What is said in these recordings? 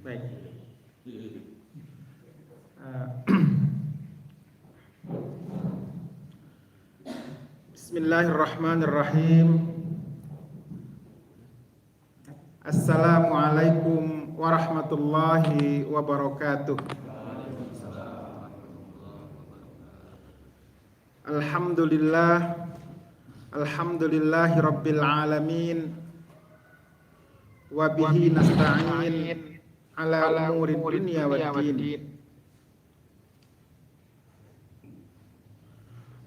Baik. Bismillahirrahmanirrahim. Assalamualaikum warahmatullahi wabarakatuh. Alhamdulillahi rabbil alamin. Wa bihi nasta'in ala umuri dunya waddin.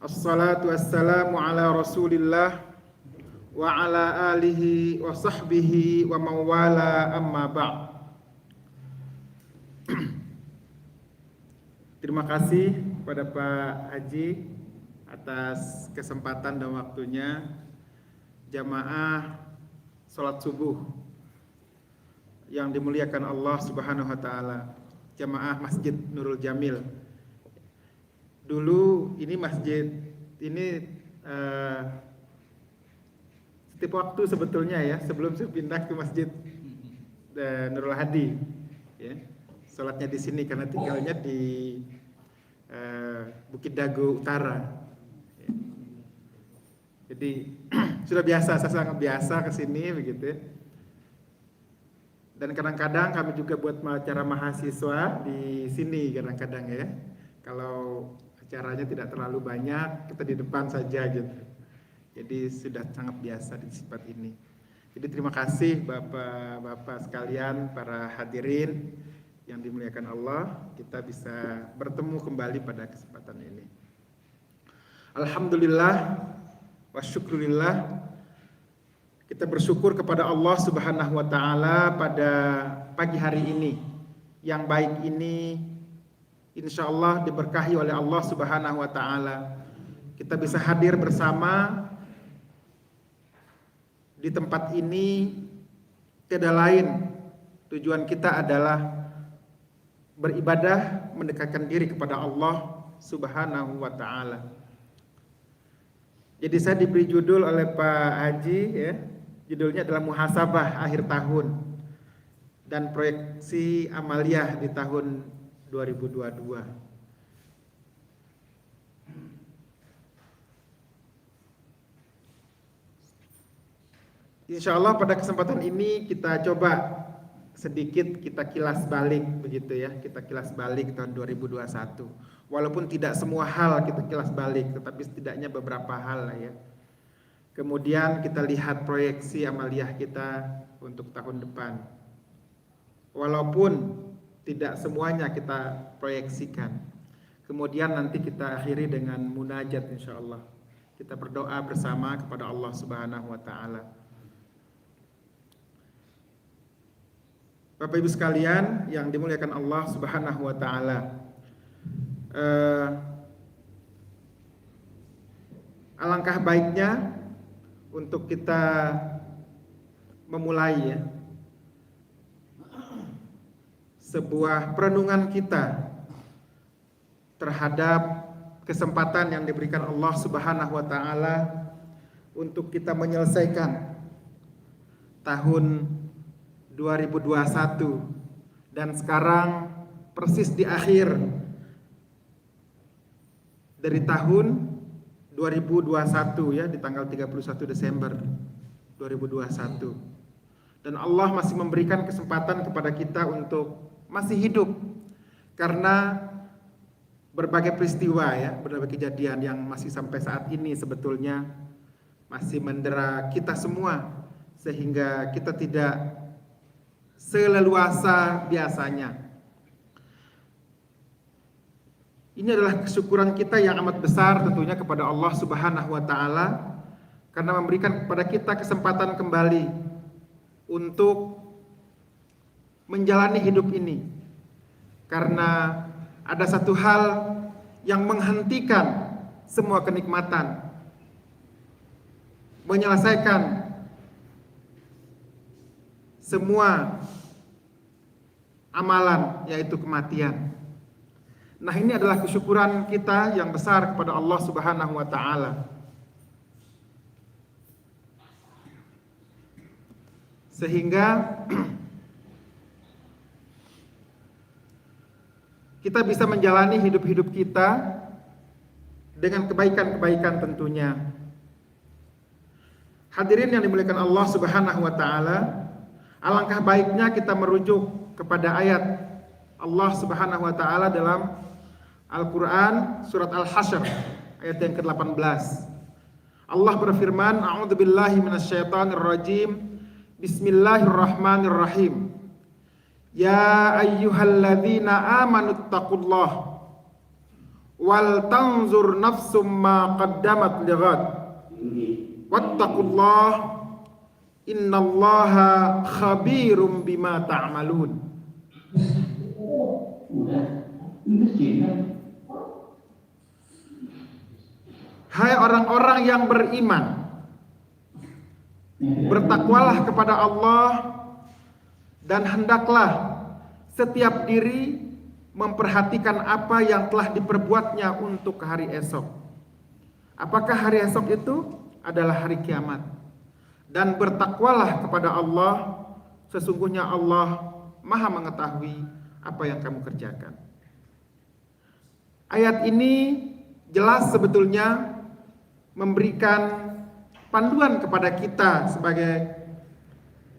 Assalatu wassalamu ala Rasulillah wa ala alihi wa sahbihi wa mawala amma ba'd. Terima kasih kepada Pak Haji atas kesempatan dan waktunya. Jamaah salat subuh yang dimuliakan Allah Subhanahu wa taala, jamaah Masjid Nurul Jamil. Dulu ini masjid ini setiap waktu sebetulnya ya, sebelum saya pindah ke Masjid Nurul Hadi ya. Salatnya di sini karena tinggalnya di Bukit Dago Utara ya. Jadi sudah biasa, saya sangat biasa ke sini begitu ya. Dan kadang-kadang kami juga buat acara mahasiswa di sini kadang-kadang ya. Kalau acaranya tidak terlalu banyak, kita di depan saja gitu. Jadi sudah sangat biasa di sifat ini. Jadi terima kasih Bapak-bapak sekalian, para hadirin yang dimuliakan Allah, kita bisa bertemu kembali pada kesempatan ini. Alhamdulillah wa syukurillah. Kita bersyukur kepada Allah Subhanahu wa taala pada pagi hari ini. Yang baik ini insya Allah diberkahi oleh Allah Subhanahu wa taala. Kita bisa hadir bersama di tempat ini, tiada lain tujuan kita adalah beribadah, mendekatkan diri kepada Allah Subhanahu wa taala. Jadi saya diberi judul oleh Pak Haji ya, judulnya adalah muhasabah akhir tahun dan proyeksi amaliyah di tahun 2022. Insya Allah pada kesempatan ini kita coba sedikit kita kilas balik begitu ya, kita kilas balik tahun 2021. Walaupun tidak semua hal kita kilas balik, tetapi setidaknya beberapa hal lah ya. Kemudian kita lihat proyeksi amaliyah kita untuk tahun depan. Walaupun tidak semuanya kita proyeksikan. Kemudian nanti kita akhiri dengan munajat insyaallah. Kita berdoa bersama kepada Allah Subhanahu wa taala. Bapak Ibu sekalian yang dimuliakan Allah Subhanahu wa taala. Alangkah baiknya untuk kita memulai ya, sebuah perenungan kita terhadap kesempatan yang diberikan Allah Subhanahu wa taala untuk kita menyelesaikan tahun 2021 dan sekarang persis di akhir dari tahun 2021 ya, di tanggal 31 Desember 2021. Dan Allah masih memberikan kesempatan kepada kita untuk masih hidup karena berbagai peristiwa ya, berbagai kejadian yang masih sampai saat ini sebetulnya masih mendera kita semua sehingga kita tidak seleluasa biasanya. Ini adalah kesyukuran kita yang amat besar tentunya kepada Allah Subhanahu wa taala karena memberikan kepada kita kesempatan kembali untuk menjalani hidup ini. Karena ada satu hal yang menghentikan semua kenikmatan, menyelesaikan semua amalan, yaitu kematian. Nah, ini adalah kesyukuran kita yang besar kepada Allah Subhanahu wa taala. Sehingga kita bisa menjalani hidup-hidup kita dengan kebaikan-kebaikan tentunya. Hadirin yang dimuliakan Allah Subhanahu wa taala, alangkah baiknya kita merujuk kepada ayat Allah Subhanahu wa taala dalam Al-Qur'an surat Al-Hasyr ayat yang ke-18. Allah berfirman, "A'udzubillahi minasyaitonir rajim. Bismillahirrahmanirrahim. Ya ayyuhalladzina amanuttaqullaha wal tanzur nafsum ma qaddamat lighad wattaqullaha innallaha khabirum bima ta'malun." Hai orang-orang yang beriman, bertakwalah kepada Allah dan hendaklah setiap diri memperhatikan apa yang telah diperbuatnya untuk hari esok. Apakah hari esok itu adalah hari kiamat? Dan bertakwalah kepada Allah, sesungguhnya Allah Maha mengetahui apa yang kamu kerjakan. Ayat ini jelas sebetulnya memberikan panduan kepada kita sebagai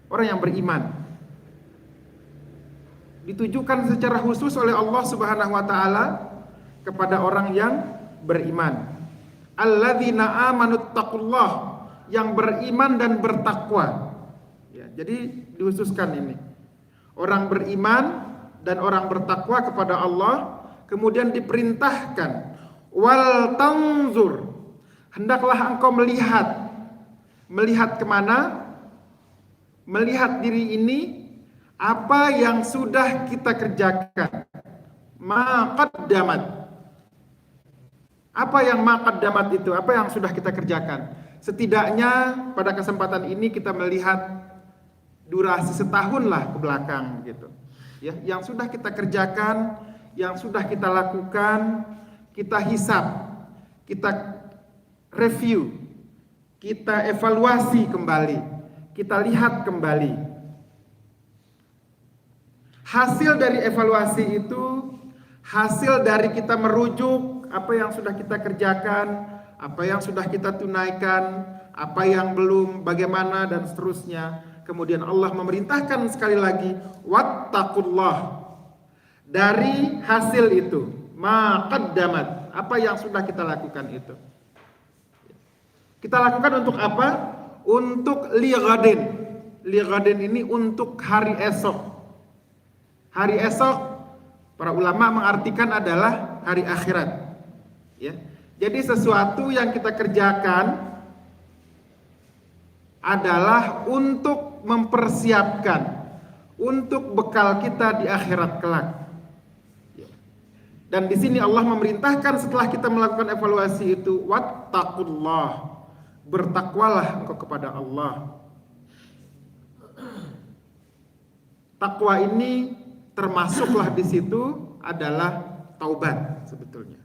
orang yang beriman. Ditujukan secara khusus oleh Allah Subhanahu wa taala kepada orang yang beriman. Alladzina amanuttaqullah, yang beriman dan bertakwa. Ya, jadi dikhususkan ini. Orang beriman dan orang bertakwa kepada Allah, kemudian diperintahkan wal tanzur, hendaklah engkau melihat. Melihat kemana? Melihat diri ini, apa yang sudah kita kerjakan. Ma qaddamat. Apa yang ma qaddamat itu? Apa yang sudah kita kerjakan? Setidaknya pada kesempatan ini kita melihat durasi setahun lah ke belakang gitu. Ya, yang sudah kita kerjakan, yang sudah kita lakukan, kita hisab, kita review, kita evaluasi kembali, kita lihat kembali. Hasil dari evaluasi itu, hasil dari kita merujuk apa yang sudah kita kerjakan, apa yang sudah kita tunaikan, apa yang belum, bagaimana, dan seterusnya. Kemudian Allah memerintahkan sekali lagi, wattaqullah. Dari hasil itu, ma qaddamat, apa yang sudah kita lakukan itu. Kita lakukan untuk apa? Untuk lighadin. Lighadin ini untuk hari esok. Hari esok, para ulama mengartikan adalah hari akhirat. Ya. Jadi sesuatu yang kita kerjakan adalah untuk mempersiapkan, untuk bekal kita di akhirat kelak. Ya. Dan di sini Allah memerintahkan setelah kita melakukan evaluasi itu, wattaqullah, bertakwalah engkau kepada Allah. Takwa ini termasuklah di situ adalah taubat sebetulnya.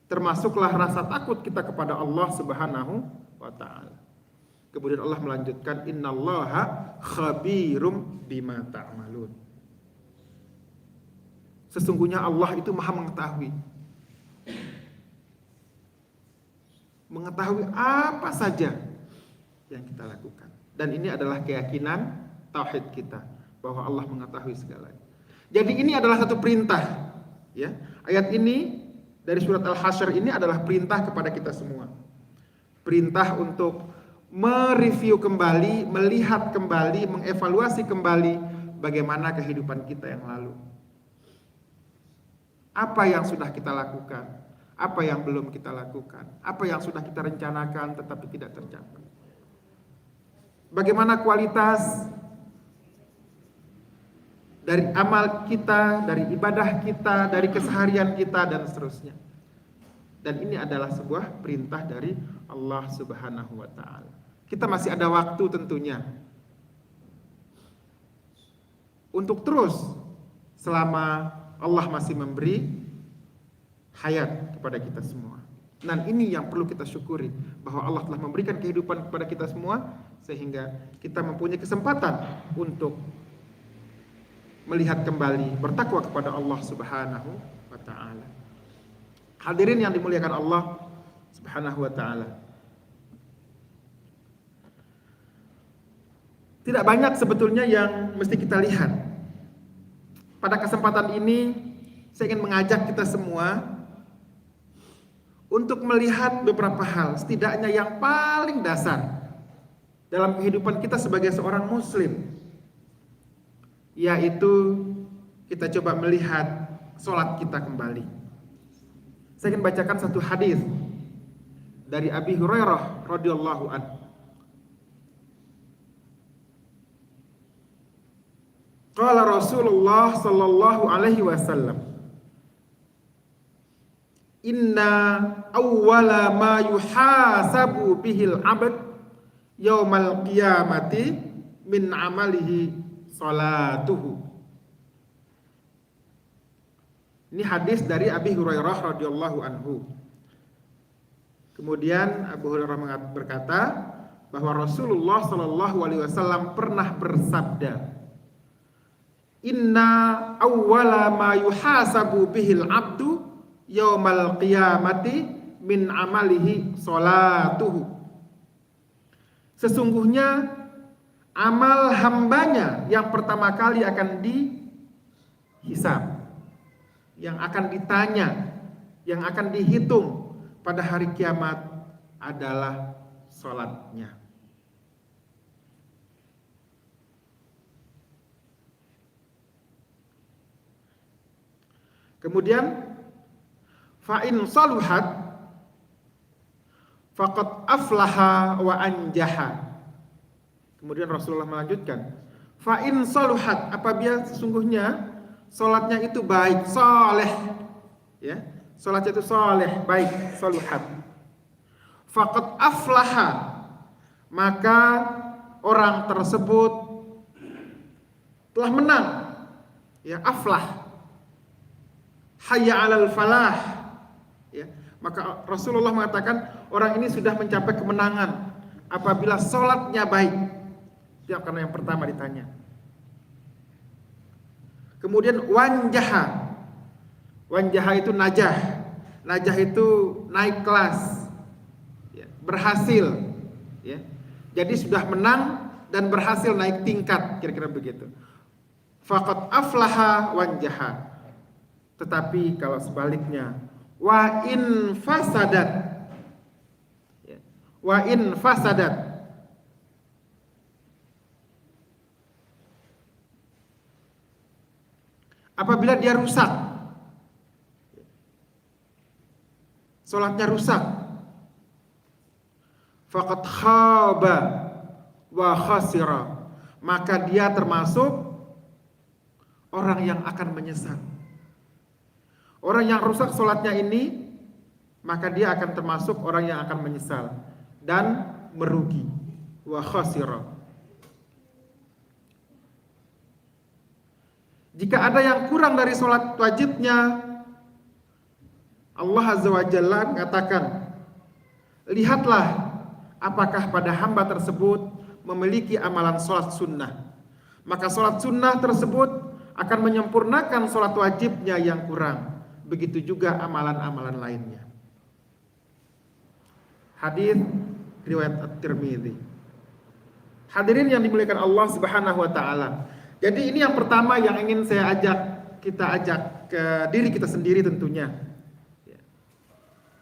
Termasuklah rasa takut kita kepada Allah Subhanahu wa taala. Kemudian Allah melanjutkan, innallaha khabirum bima ta'malun. Sesungguhnya Allah itu Maha mengetahui. Mengetahui apa saja yang kita lakukan. Dan ini adalah keyakinan tauhid kita, bahwa Allah mengetahui segalanya. Jadi ini adalah satu perintah, ya. Ayat ini dari surat Al-Hasyr ini adalah perintah kepada kita semua. Perintah untuk mereview kembali, melihat kembali, mengevaluasi kembali bagaimana kehidupan kita yang lalu. Apa yang sudah kita lakukan, apa yang belum kita lakukan, apa yang sudah kita rencanakan tetapi tidak tercapai. Bagaimana kualitas dari amal kita, dari ibadah kita, dari keseharian kita, dan seterusnya. Dan ini adalah sebuah perintah dari Allah Subhanahu wa ta'ala. Kita masih ada waktu tentunya untuk terus, selama Allah masih memberi hayat kepada kita semua. Dan ini yang perlu kita syukuri, bahwa Allah telah memberikan kehidupan kepada kita semua, sehingga kita mempunyai kesempatan untuk melihat kembali, bertakwa kepada Allah Subhanahu taala. Hadirin yang dimuliakan Allah Subhanahu wa taala. Tidak banyak sebetulnya yang mesti kita lihat. Pada kesempatan ini saya ingin mengajak kita semua untuk melihat beberapa hal, setidaknya yang paling dasar dalam kehidupan kita sebagai seorang muslim, yaitu kita coba melihat sholat kita kembali. Saya ingin bacakan satu hadis dari Abi Hurairah radhiyallahu anhu. Qala Rasulullah sallallahu alaihi wasallam, inna awwala ma yuhasabu bihil abd yaumal qiyamati min amalihi salatuhu. Ini hadis dari Abi Hurairah radhiyallahu anhu. Kemudian Abu Hurairah berkata bahwa Rasulullah sallallahu alaihi wasallam pernah bersabda, inna awwala ma yuhasabu bihil abdu yaumal qiyamati min amalihi salatuhu. Sesungguhnya amal hambanya yang pertama kali akan dihisab, yang akan ditanya, yang akan dihitung pada hari kiamat adalah salatnya. Kemudian fa in saluhat faqad aflaha wa anjaha. Kemudian Rasulullah melanjutkan, fa in saluhat, apabila sesungguhnya salatnya itu baik, saleh, ya, salatnya itu saleh, baik, saluhat. Faqad aflaha, maka orang tersebut telah menang, ya, aflah. Hayya 'alal falah, ya. Maka Rasulullah mengatakan orang ini sudah mencapai kemenangan apabila salatnya baik. Itu karena yang pertama ditanya. Kemudian wanjaha. Wanjaha itu najah. Najah itu naik kelas, ya, berhasil, ya. Jadi sudah menang dan berhasil naik tingkat, kira-kira begitu. Faqad aflaha wanjaha. Tetapi kalau sebaliknya, wa in fasadat, ya, wa in fasadat, apabila dia rusak, salatnya rusak, faqad khaba wa khasira, maka dia termasuk orang yang akan menyesal. Orang yang rusak salatnya ini, maka dia akan termasuk orang yang akan menyesal dan merugi. Wa khasira. Jika ada yang kurang dari salat wajibnya, Allah Azza wa Jalla mengatakan, lihatlah apakah pada hamba tersebut memiliki amalan salat sunnah. Maka salat sunnah tersebut akan menyempurnakan salat wajibnya yang kurang. Begitu juga amalan-amalan lainnya. Hadis riwayat At-Tirmidzi. Hadirin yang dimuliakan Allah Subhanahu wa taala. Jadi ini yang pertama yang ingin saya kita ajak ke diri kita sendiri tentunya.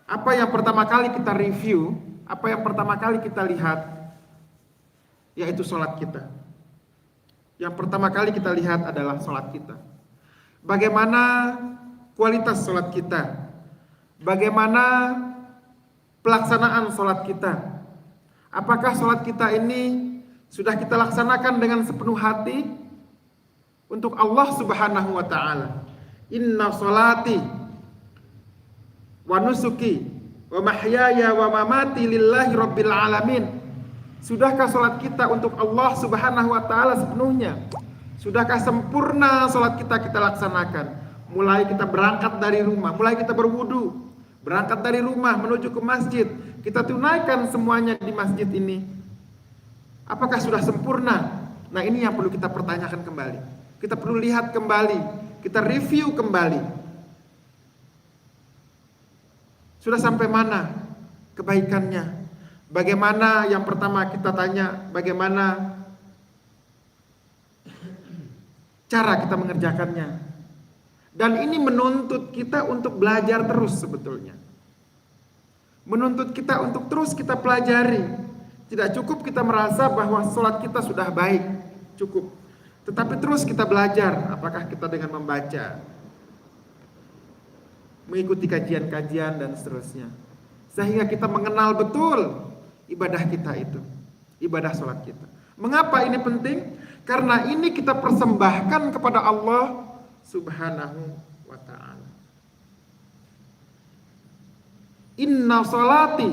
Apa yang pertama kali kita review, apa yang pertama kali kita lihat, yaitu salat kita. Yang pertama kali kita lihat adalah salat kita. Bagaimana kualitas salat kita, bagaimana pelaksanaan salat kita. Apakah salat kita ini sudah kita laksanakan dengan sepenuh hati untuk Allah Subhanahu wa taala? Inna salati wa nusuki wa mahyaya wa mamati lillahi rabbil alamin. Sudahkah salat kita untuk Allah Subhanahu wa taala sepenuhnya? Sudahkah sempurna salat kita laksanakan? Mulai kita berangkat dari rumah, mulai kita berwudu, berangkat dari rumah menuju ke masjid, kita tunaikan semuanya di masjid ini. Apakah sudah sempurna? Nah, ini yang perlu kita pertanyakan kembali. Kita perlu lihat kembali, kita review kembali. Sudah sampai mana kebaikannya? Bagaimana yang pertama kita tanya, bagaimana cara kita mengerjakannya? Dan ini menuntut kita untuk belajar terus sebetulnya. Menuntut kita untuk terus kita pelajari. Tidak cukup kita merasa bahwa sholat kita sudah baik, cukup. Tetapi terus kita belajar, apakah kita dengan membaca, mengikuti kajian-kajian dan seterusnya. Sehingga kita mengenal betul ibadah kita itu, ibadah sholat kita. Mengapa ini penting? Karena ini kita persembahkan kepada Allah Subhanahu wa ta'ala. Inna sholati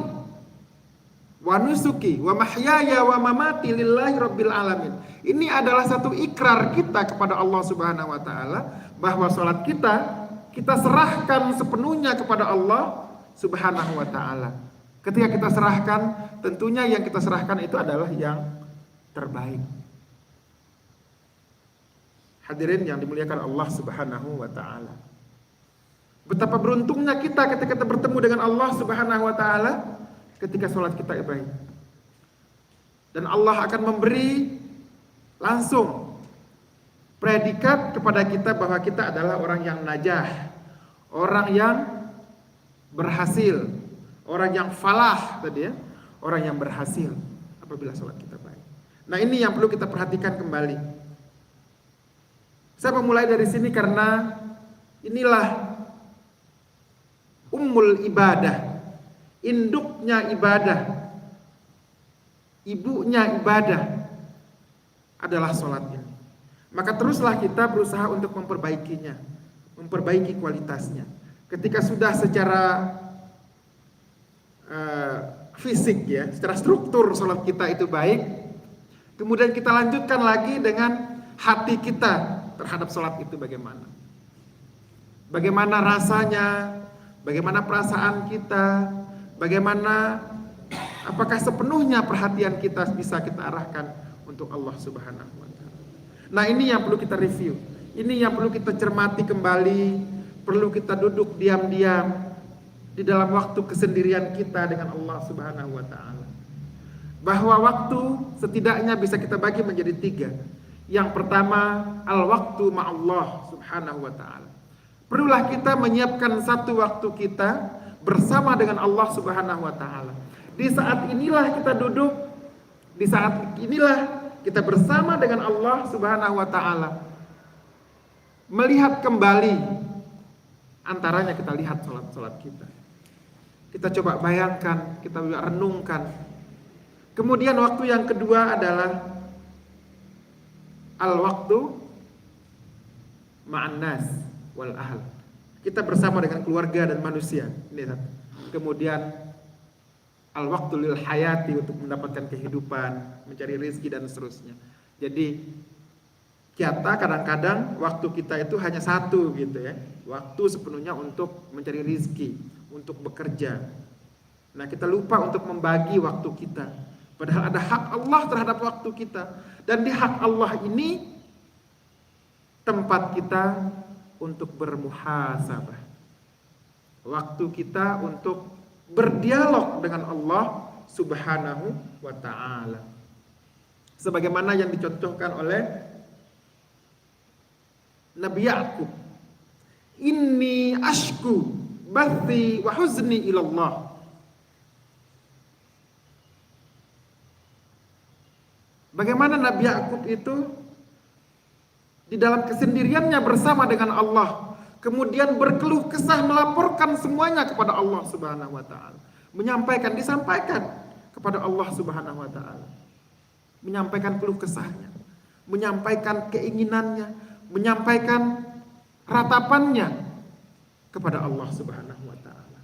wa nusuki wa mahyaya wa mamati lillahi rabbil alamin. Ini adalah satu ikrar kita kepada Allah Subhanahu wa ta'ala bahwa sholat kita serahkan sepenuhnya kepada Allah Subhanahu wa ta'ala. Ketika kita serahkan, tentunya yang kita serahkan itu adalah yang terbaik. Hadirin yang dimuliakan Allah Subhanahu wa ta'ala. Betapa beruntungnya kita ketika kita bertemu dengan Allah Subhanahu wa ta'ala ketika sholat kita baik. Dan Allah akan memberi langsung predikat kepada kita bahwa kita adalah orang yang najah, orang yang berhasil, orang yang falah tadi ya, orang yang berhasil apabila sholat kita baik. Nah, ini yang perlu kita perhatikan kembali. Saya memulai dari sini karena inilah ummul ibadah, induknya ibadah, ibunya ibadah adalah sholat ini. Maka teruslah kita berusaha untuk memperbaikinya, memperbaiki kualitasnya. Ketika sudah secara fisik ya, secara struktur sholat kita itu baik, kemudian kita lanjutkan lagi dengan hati kita terhadap sholat itu bagaimana. Bagaimana rasanya, bagaimana perasaan kita, bagaimana apakah sepenuhnya perhatian kita bisa kita arahkan untuk Allah Subhanahu wa ta'ala. Nah, ini yang perlu kita review. Ini yang perlu kita cermati kembali, perlu kita duduk diam-diam di dalam waktu kesendirian kita dengan Allah Subhanahu wa ta'ala. Bahwa waktu setidaknya bisa kita bagi menjadi 3. Yang pertama, al-waktu ma'allah Subhanahu wa ta'ala. Perlulah kita menyiapkan satu waktu kita bersama dengan Allah Subhanahu wa ta'ala. Di saat inilah kita duduk, di saat inilah kita bersama dengan Allah Subhanahu wa ta'ala. Melihat kembali, antaranya kita lihat sholat-sholat kita. Kita coba bayangkan, kita renungkan. Kemudian waktu yang kedua adalah al-waktu ma'an nas wal ahl. Kita bersama dengan keluarga dan manusia. Ini satu. Kemudian al-waktu lil hayati, untuk mendapatkan kehidupan, mencari rezeki dan seterusnya. Jadi kita kadang-kadang waktu kita itu hanya satu gitu ya. Waktu sepenuhnya untuk mencari rezeki, untuk bekerja. Nah, kita lupa untuk membagi waktu kita. Padahal ada hak Allah terhadap waktu kita. Dan di hak Allah ini tempat kita untuk bermuhasabah. Waktu kita untuk berdialog dengan Allah Subhanahu wa ta'ala. Sebagaimana yang dicontohkan oleh Nabi Ya'qub. Inni ashku bathi wa huzni ilallah. Bagaimana Nabi Ya'qub itu di dalam kesendiriannya bersama dengan Allah, kemudian berkeluh kesah, melaporkan semuanya kepada Allah Subhanahu wa ta'ala. Disampaikan kepada Allah Subhanahu wa ta'ala. Menyampaikan keluh kesahnya, menyampaikan keinginannya, menyampaikan ratapannya kepada Allah Subhanahu wa ta'ala.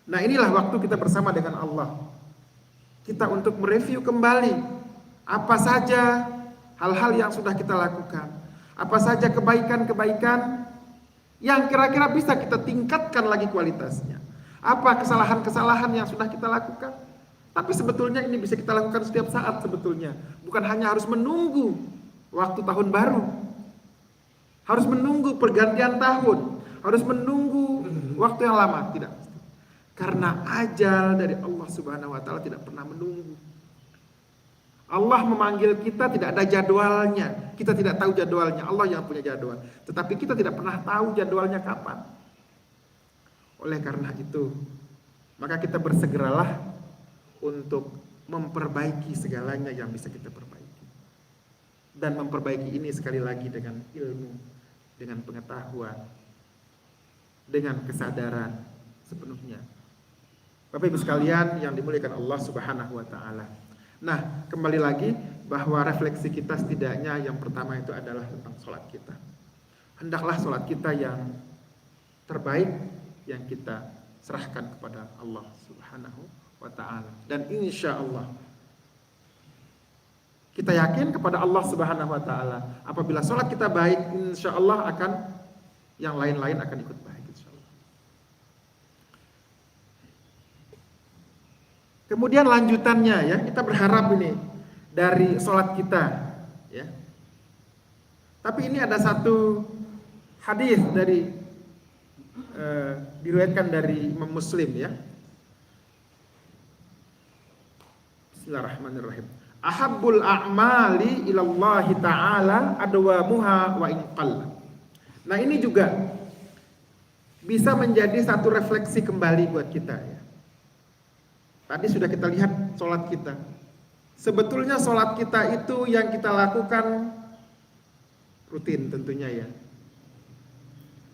Nah, inilah waktu kita bersama dengan Allah. Kita untuk mereview kembali apa saja hal-hal yang sudah kita lakukan, apa saja kebaikan-kebaikan yang kira-kira bisa kita tingkatkan lagi kualitasnya, apa kesalahan-kesalahan yang sudah kita lakukan. Tapi sebetulnya ini bisa kita lakukan setiap saat sebetulnya, bukan hanya harus menunggu waktu tahun baru, harus menunggu pergantian tahun, harus menunggu waktu yang lama, tidak. Karena ajal dari Allah Subhanahu wa taala tidak pernah menunggu. Allah memanggil kita tidak ada jadwalnya. Kita tidak tahu jadwalnya. Allah yang punya jadwal. Tetapi kita tidak pernah tahu jadwalnya kapan. Oleh karena itu, maka kita bersegeralah untuk memperbaiki segalanya yang bisa kita perbaiki. Dan memperbaiki ini sekali lagi dengan ilmu, dengan pengetahuan, dengan kesadaran sepenuhnya. Bapak Ibu sekalian yang dimuliakan Allah Subhanahu wa taala. Nah, kembali lagi bahwa refleksi kita setidaknya yang pertama itu adalah tentang sholat kita. Hendaklah sholat kita yang terbaik yang kita serahkan kepada Allah Subhanahu wa ta'ala. Dan insya Allah kita yakin kepada Allah Subhanahu wa ta'ala, apabila sholat kita baik, insya Allah akan yang lain-lain akan ikut baik, insya Allah. Kemudian lanjutannya ya, kita berharap ini dari sholat kita ya. Tapi ini ada satu hadis dari diriwayatkan dari Imam Muslim ya. Bismillahirrahmanirrahim. Ahabbul a'mali ilallahi ta'ala adwamuha wa in qalla. Nah, ini juga bisa menjadi satu refleksi kembali buat kita ya. Tadi sudah kita lihat sholat kita. Sebetulnya sholat kita itu yang kita lakukan rutin tentunya ya.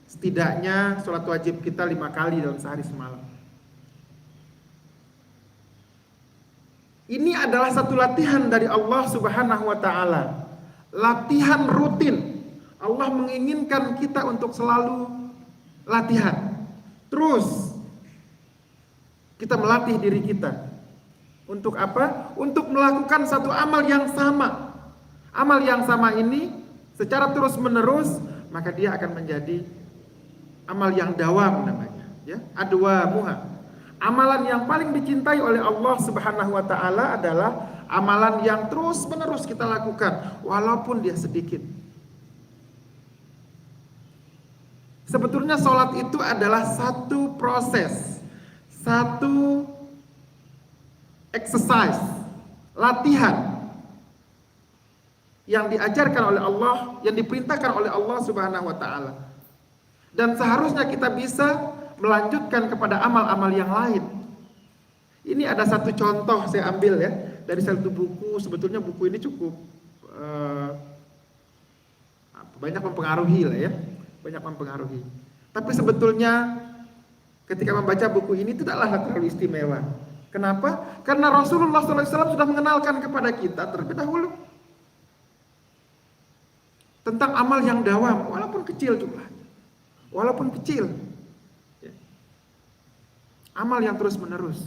Setidaknya sholat wajib kita 5 kali dalam sehari semalam. Ini adalah satu latihan dari Allah Subhanahu wa ta'ala. Latihan rutin. Allah menginginkan kita untuk selalu latihan. Terus kita melatih diri kita. Untuk apa? Untuk melakukan satu amal yang sama. Amal yang sama ini secara terus menerus, maka dia akan menjadi amal yang dawam namanya ya, adwamuha. Amalan yang paling dicintai oleh Allah Subhanahu wa taala adalah amalan yang terus menerus kita lakukan walaupun dia sedikit. Sebetulnya sholat itu adalah satu proses, satu exercise, latihan yang diajarkan oleh Allah, yang diperintahkan oleh Allah Subhanahu wa taala. Dan seharusnya kita bisa melanjutkan kepada amal-amal yang lain. Ini ada satu contoh saya ambil ya dari satu buku. Sebetulnya buku ini cukup banyak mempengaruhi lah ya, banyak mempengaruhi. Tapi sebetulnya ketika membaca buku ini tidaklah terlalu istimewa. Kenapa? Karena Rasulullah SAW sudah mengenalkan kepada kita terlebih dahulu tentang amal yang dawam, walaupun kecil jumlahnya. Walaupun kecil ya. Amal yang terus menerus.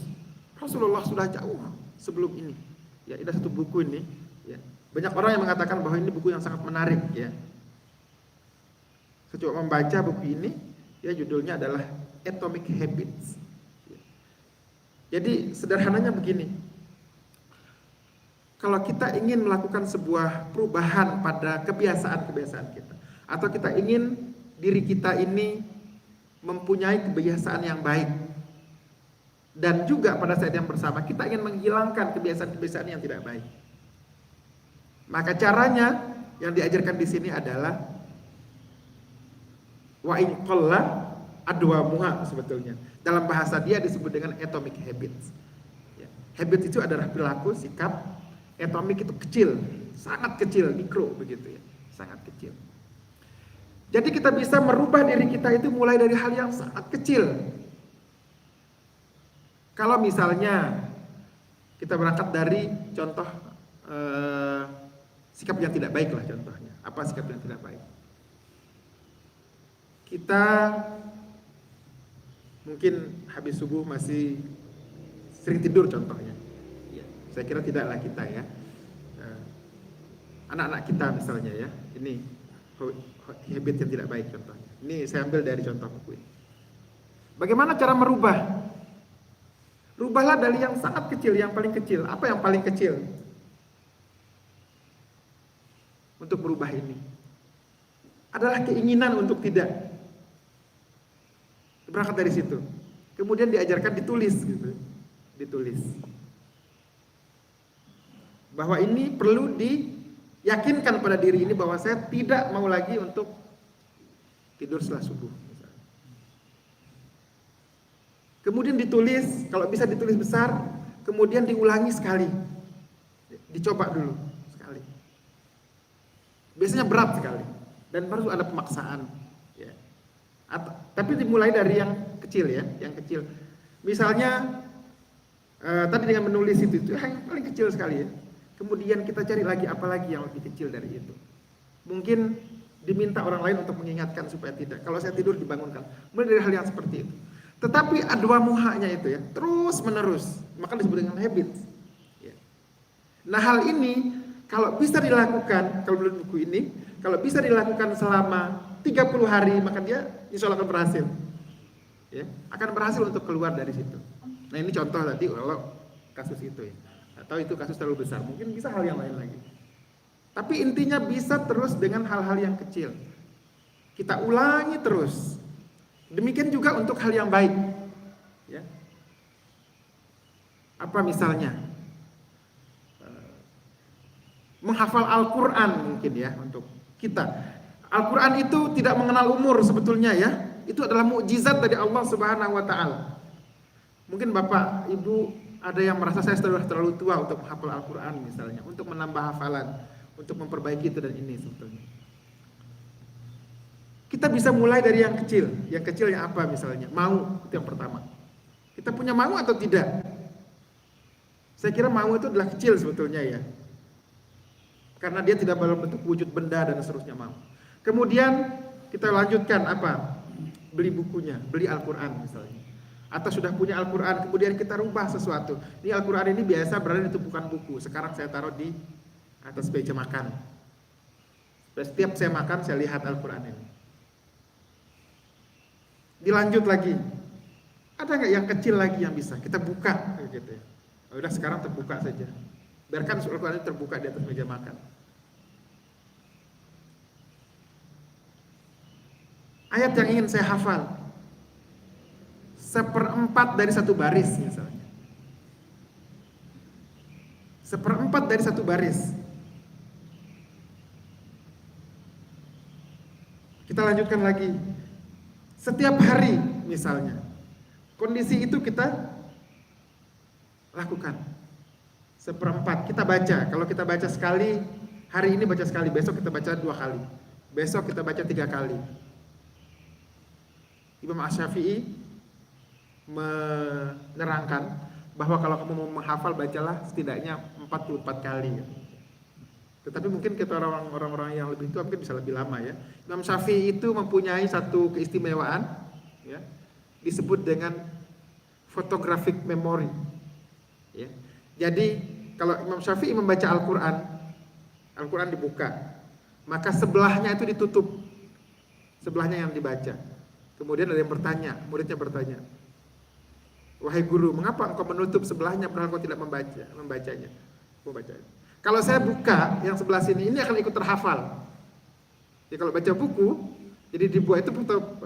Rasulullah sudah jauh sebelum ini ya, ada satu buku ini ya. Banyak orang yang mengatakan bahwa ini buku yang sangat menarik ya. Saya coba membaca buku ini ya, judulnya adalah Atomic Habits ya. Jadi sederhananya begini, kalau kita ingin melakukan sebuah perubahan pada kebiasaan-kebiasaan kita, atau kita ingin diri kita ini mempunyai kebiasaan yang baik, dan juga pada saat yang bersama kita ingin menghilangkan kebiasaan-kebiasaan yang tidak baik, maka caranya yang diajarkan di sini adalah wa in qalla adwamuha. Sebetulnya dalam bahasa dia disebut dengan atomic habits ya. Habits itu adalah perilaku, sikap. Atomic itu kecil, sangat kecil, mikro begitu ya, sangat kecil. Jadi kita bisa merubah diri kita itu mulai dari hal yang sangat kecil. Kalau misalnya kita berangkat dari contoh sikap yang tidak baik lah contohnya. Apa sikap yang tidak baik? Kita mungkin habis subuh masih sering tidur contohnya. Ya, saya kira tidaklah kita ya. Anak-anak kita misalnya ya, ini habit yang tidak baik contohnya. Ini saya ambil dari contoh buku ini. Bagaimana cara merubah? Rubahlah dari yang sangat kecil, yang paling kecil. Apa yang paling kecil? Untuk merubah ini adalah keinginan untuk tidak. Berangkat dari situ. kemudian diajarkan ditulis gitu. Ditulis. Bahwa ini perlu diyakinkan pada diri ini bahwa saya tidak mau lagi untuk tidur setelah subuh. Kemudian ditulis, kalau bisa ditulis besar, kemudian diulangi sekali. Dicoba dulu sekali. Biasanya berat sekali dan harus ada pemaksaan. Ya. Tapi dimulai dari yang kecil ya, yang kecil. Misalnya tadi dengan menulis itu yang paling kecil sekali ya. Kemudian kita cari lagi apa lagi yang lebih kecil dari itu. Mungkin diminta orang lain untuk mengingatkan supaya tidak. Kalau saya tidur dibangunkan. Mulai dari hal yang seperti itu. Tetapi adwa muhanya itu ya, terus menerus, maka disebut dengan habit. Ya. Nah hal ini kalau bisa dilakukan, kalau menurut buku ini, kalau bisa dilakukan selama 30 hari, maka dia insya Allah akan berhasil. Ya, akan berhasil untuk keluar dari situ. Nah ini contoh tadi kalau kasus itu ya, atau itu kasus terlalu besar, mungkin bisa hal yang lain lagi. Tapi intinya bisa terus dengan hal-hal yang kecil. Kita ulangi terus. Demikian juga untuk hal yang baik. Ya. Apa misalnya? Menghafal Al-Quran mungkin ya untuk kita. Al-Quran itu tidak mengenal umur sebetulnya ya. Itu adalah mukjizat dari Allah Subhanahu wa Ta'ala. Mungkin Bapak, Ibu ada yang merasa saya sudah terlalu tua untuk menghafal Al-Quran misalnya, untuk menambah hafalan, untuk memperbaiki itu dan ini sebetulnya. Kita bisa mulai dari yang kecil. Yang kecil yang apa misalnya? Mau, itu yang pertama. Kita punya mau atau tidak? Saya kira mau itu adalah kecil sebetulnya ya. Karena dia tidak dalam bentuk wujud benda dan seterusnya mau. Kemudian kita lanjutkan apa? Beli bukunya, beli Al-Quran misalnya. Atau sudah punya Al-Quran, kemudian kita rubah sesuatu. Ini Al-Quran ini biasa berada di tumpukan buku. Sekarang saya taruh di atas meja makan. Setiap saya makan, saya lihat Al-Quran ini. Dilanjut lagi, ada nggak yang kecil lagi yang bisa kita buka gitu ya? Udah sekarang terbuka saja, biarkan Al-Quran terbuka di atas meja makan. Ayat yang ingin saya hafal 1/4 dari satu baris misalnya, 1/4 dari satu baris. Kita lanjutkan lagi. Setiap hari misalnya, kondisi itu kita lakukan 1/4. Kita baca, kalau kita baca sekali, hari ini baca sekali, besok kita baca 2 kali, besok kita baca 3 kali. Imam Asy-Syafi'i menerangkan bahwa kalau kamu mau menghafal, bacalah setidaknya 44 kali. Tetapi mungkin kita orang-orang yang lebih tua mungkin bisa lebih lama ya. Imam Syafi'i itu mempunyai satu keistimewaan ya, disebut dengan photographic memory. Ya. Jadi kalau Imam Syafi'i membaca Al-Quran dibuka, maka sebelahnya itu ditutup, sebelahnya yang dibaca. Kemudian ada yang bertanya, muridnya bertanya, wahai guru, mengapa engkau menutup sebelahnya padahal engkau tidak membacanya? Kalau saya buka yang sebelah sini, ini akan ikut terhafal. Ya kalau baca buku, jadi dibuat itu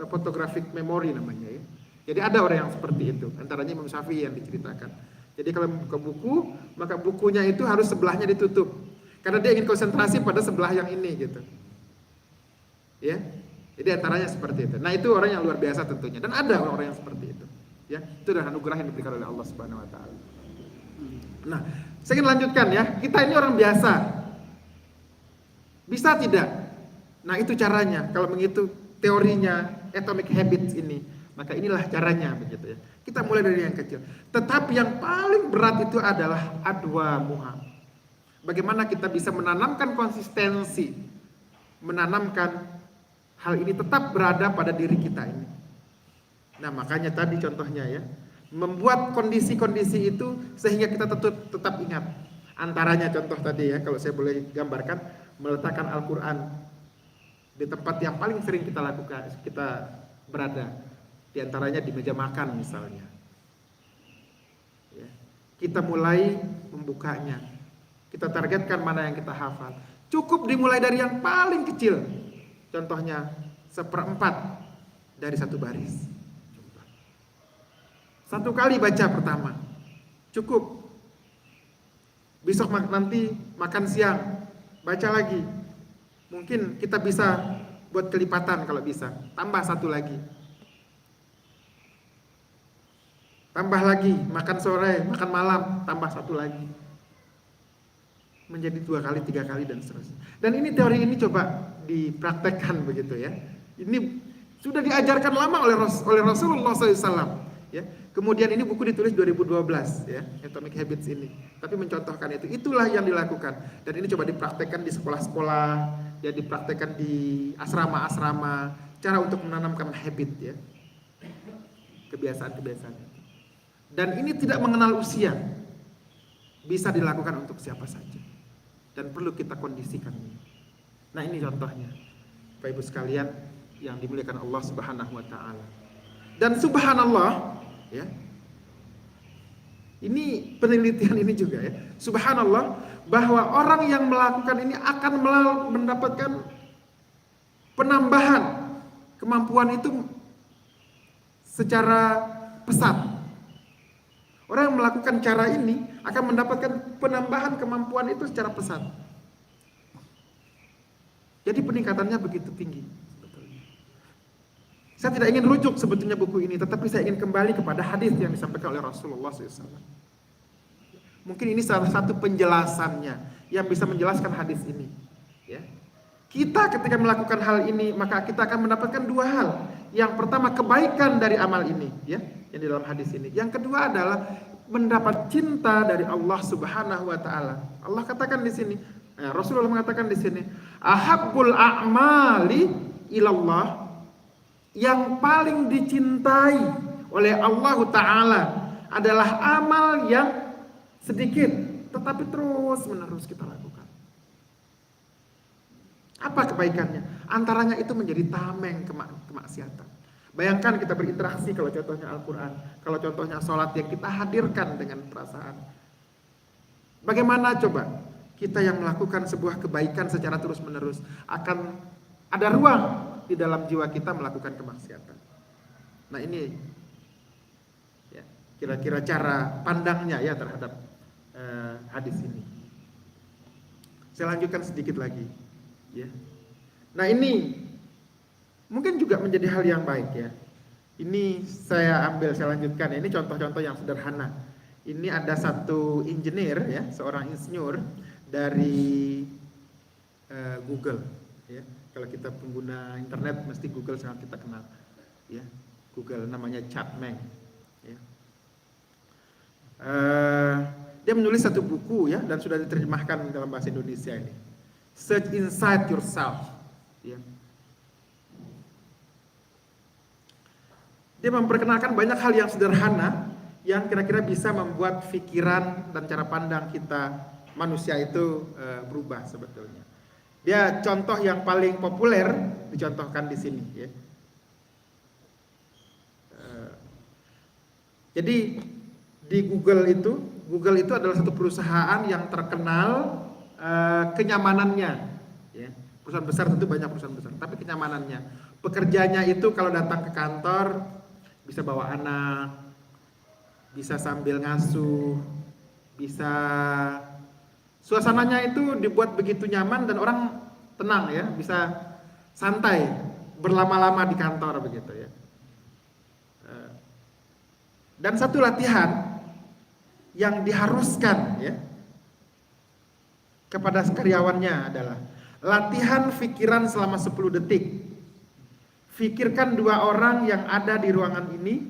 photographic memory namanya ya. Jadi ada orang yang seperti itu, antaranya Imam Syafi'i yang diceritakan. Jadi kalau buka buku, maka bukunya itu harus sebelahnya ditutup. Karena dia ingin konsentrasi pada sebelah yang ini gitu. Ya. Jadi antaranya seperti itu. Nah, itu orang yang luar biasa tentunya, dan ada orang-orang yang seperti itu. Ya, itu adalah anugerah yang diberikan oleh Allah Subhanahu wa Ta'ala. Nah, saya ingin lanjutkan ya. Kita ini orang biasa. Bisa tidak? Nah, itu caranya. Kalau menghitung teorinya atomic habits ini, maka inilah caranya begitu ya. Kita mulai dari yang kecil. Tetapi yang paling berat itu adalah adwa muha. Bagaimana kita bisa menanamkan konsistensi, menanamkan hal ini tetap berada pada diri kita ini. Nah, makanya tadi contohnya ya, membuat kondisi-kondisi itu sehingga kita tetap ingat. Antaranya contoh tadi ya, kalau saya boleh gambarkan, meletakkan Al-Quran di tempat yang paling sering kita lakukan, kita berada. Di antaranya di meja makan misalnya. Ya. Kita mulai membukanya. Kita targetkan mana yang kita hafal. Cukup dimulai dari yang paling kecil. Contohnya 1/4 dari satu baris. 1 kali baca pertama, cukup. Besok nanti makan siang, baca lagi. Mungkin kita bisa buat kelipatan kalau bisa, tambah 1 lagi. Tambah lagi, makan sore, makan malam, tambah 1 lagi. Menjadi 2 kali, 3 kali, dan seterusnya. Dan ini teori ini coba dipraktekkan begitu ya. Ini sudah diajarkan lama oleh Rasulullah SAW. Ya. Kemudian ini buku ditulis 2012 ya, Atomic Habits ini. Tapi mencontohkan itu, itulah yang dilakukan. Dan ini coba dipraktekkan di sekolah-sekolah, ya dipraktekkan di asrama-asrama, cara untuk menanamkan habit ya, kebiasaan-kebiasaan. Dan ini tidak mengenal usia, bisa dilakukan untuk siapa saja, dan perlu kita kondisikan. Nah ini contohnya, Bapak Ibu sekalian yang dimuliakan Allah Subhanahu Wa Taala. Dan subhanallah, ya, ini penelitian ini juga ya, subhanallah, bahwa orang yang melakukan ini akan mendapatkan penambahan kemampuan itu secara pesat. Orang yang melakukan cara ini akan mendapatkan penambahan kemampuan itu secara pesat. Jadi peningkatannya begitu tinggi. Saya tidak ingin rujuk sebetulnya buku ini, tetapi saya ingin kembali kepada hadis yang disampaikan oleh Rasulullah SAW. Mungkin ini salah satu penjelasannya yang bisa menjelaskan hadis ini. Ya. Kita ketika melakukan hal ini, maka kita akan mendapatkan 2 hal. Yang pertama, kebaikan dari amal ini, ya, yang di dalam hadis ini. Yang kedua adalah mendapat cinta dari Allah Subhanahu Wa Taala. Allah katakan di sini, Rasulullah mengatakan di sini, ahabbul a'mali ilallah, yang paling dicintai oleh Allah Ta'ala adalah amal yang sedikit tetapi terus menerus kita lakukan. Apa kebaikannya? Antaranya itu menjadi tameng kemaksiatan. Bayangkan kita berinteraksi, kalau contohnya Al-Quran, kalau contohnya sholat yang kita hadirkan dengan perasaan. Bagaimana coba kita yang melakukan sebuah kebaikan secara terus menerus akan ada ruang di dalam jiwa kita melakukan kemaksiatan. Nah ini ya, kira-kira cara pandangnya ya terhadap hadis ini. Saya lanjutkan sedikit lagi ya. Nah ini mungkin juga menjadi hal yang baik ya. Ini saya lanjutkan. Ini contoh-contoh yang sederhana. Ini ada satu engineer ya, seorang insinyur dari Google ya. Kalau kita pengguna internet mesti Google sangat kita kenal ya. Google namanya Chapman ya. Dia menulis satu buku ya, dan sudah diterjemahkan dalam bahasa Indonesia ini. Search Inside Yourself ya. Dia memperkenalkan banyak hal yang sederhana yang kira-kira bisa membuat pikiran dan cara pandang kita manusia itu berubah sebetulnya. Dia contoh yang paling populer dicontohkan di sini ya. Jadi di Google itu adalah satu perusahaan yang terkenal kenyamanannya ya. Perusahaan besar tentu banyak perusahaan besar, tapi kenyamanannya. Pekerjanya itu kalau datang ke kantor bisa bawa anak, bisa sambil ngasuh, bisa suasananya itu dibuat begitu nyaman dan orang tenang ya, bisa santai berlama-lama di kantor begitu ya. Dan satu latihan yang diharuskan ya kepada karyawannya adalah latihan pikiran selama 10 detik. Fikirkan 2 orang yang ada di ruangan ini,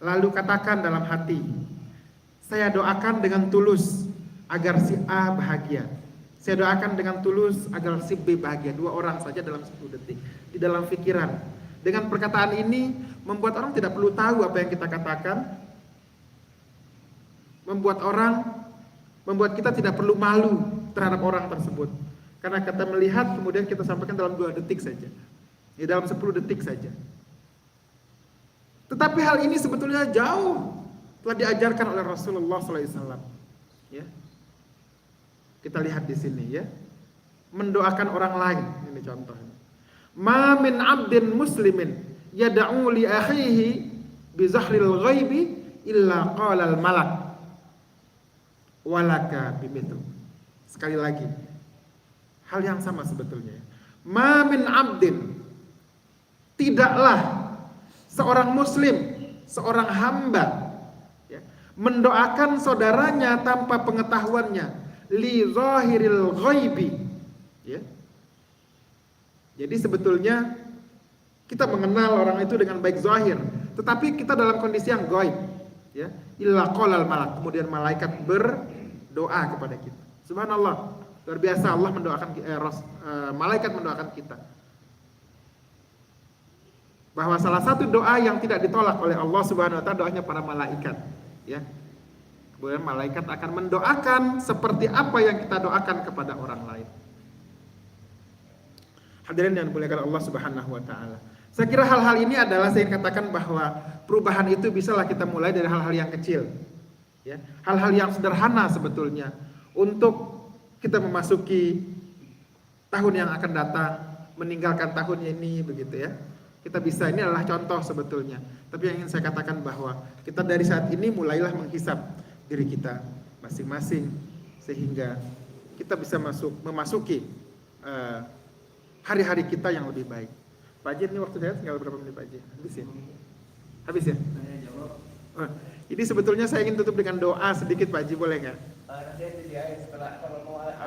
lalu katakan dalam hati, saya doakan dengan tulus agar si A bahagia. Saya doakan dengan tulus agar si B bahagia. 2 orang saja dalam 10 detik. Di dalam pikiran. Dengan perkataan ini membuat orang tidak perlu tahu apa yang kita katakan. Membuat kita tidak perlu malu terhadap orang tersebut. Karena kita melihat kemudian kita sampaikan dalam 2 detik saja. Di dalam 10 detik saja. Tetapi hal ini sebetulnya jauh telah diajarkan oleh Rasulullah SAW. Ya. Kita lihat di sini ya. Mendoakan orang lain, ini contohnya. Ma min 'abdin muslimin yad'u li akhihi bi zahril ghaibi illa qalal malak walaka bimithlu. Sekali lagi, hal yang sama sebetulnya. Ma min abdin, tidaklah seorang muslim, seorang hamba ya, mendoakan saudaranya tanpa pengetahuannya, li zahiril ghaibi ya. Jadi sebetulnya kita mengenal orang itu dengan baik zahir, tetapi kita dalam kondisi yang gaib ya. Illa qalal malak, kemudian malaikat berdoa kepada kita. Subhanallah, luar biasa Allah mendoakan malaikat mendoakan kita. Bahwa salah satu doa yang tidak ditolak oleh Allah Subhanahu wa taala doanya para malaikat ya. Kemudian malaikat akan mendoakan seperti apa yang kita doakan kepada orang lain. Hadirin yang dimuliakan Allah Subhanahu wa taala. Saya kira hal-hal ini adalah saya katakan bahwa perubahan itu bisalah kita mulai dari hal-hal yang kecil. Ya, hal-hal yang sederhana sebetulnya untuk kita memasuki tahun yang akan datang, meninggalkan tahun ini begitu ya. Kita bisa, ini adalah contoh sebetulnya. Tapi yang ingin saya katakan bahwa kita dari saat ini mulailah menghisap diri kita masing-masing sehingga kita bisa memasuki hari-hari kita yang lebih baik. Pak Haji, ini waktu saya tinggal berapa menit Pak Haji? Habis ya? Habis ya? Oh, ini sebetulnya saya ingin tutup dengan doa sedikit Pak Haji, boleh nggak?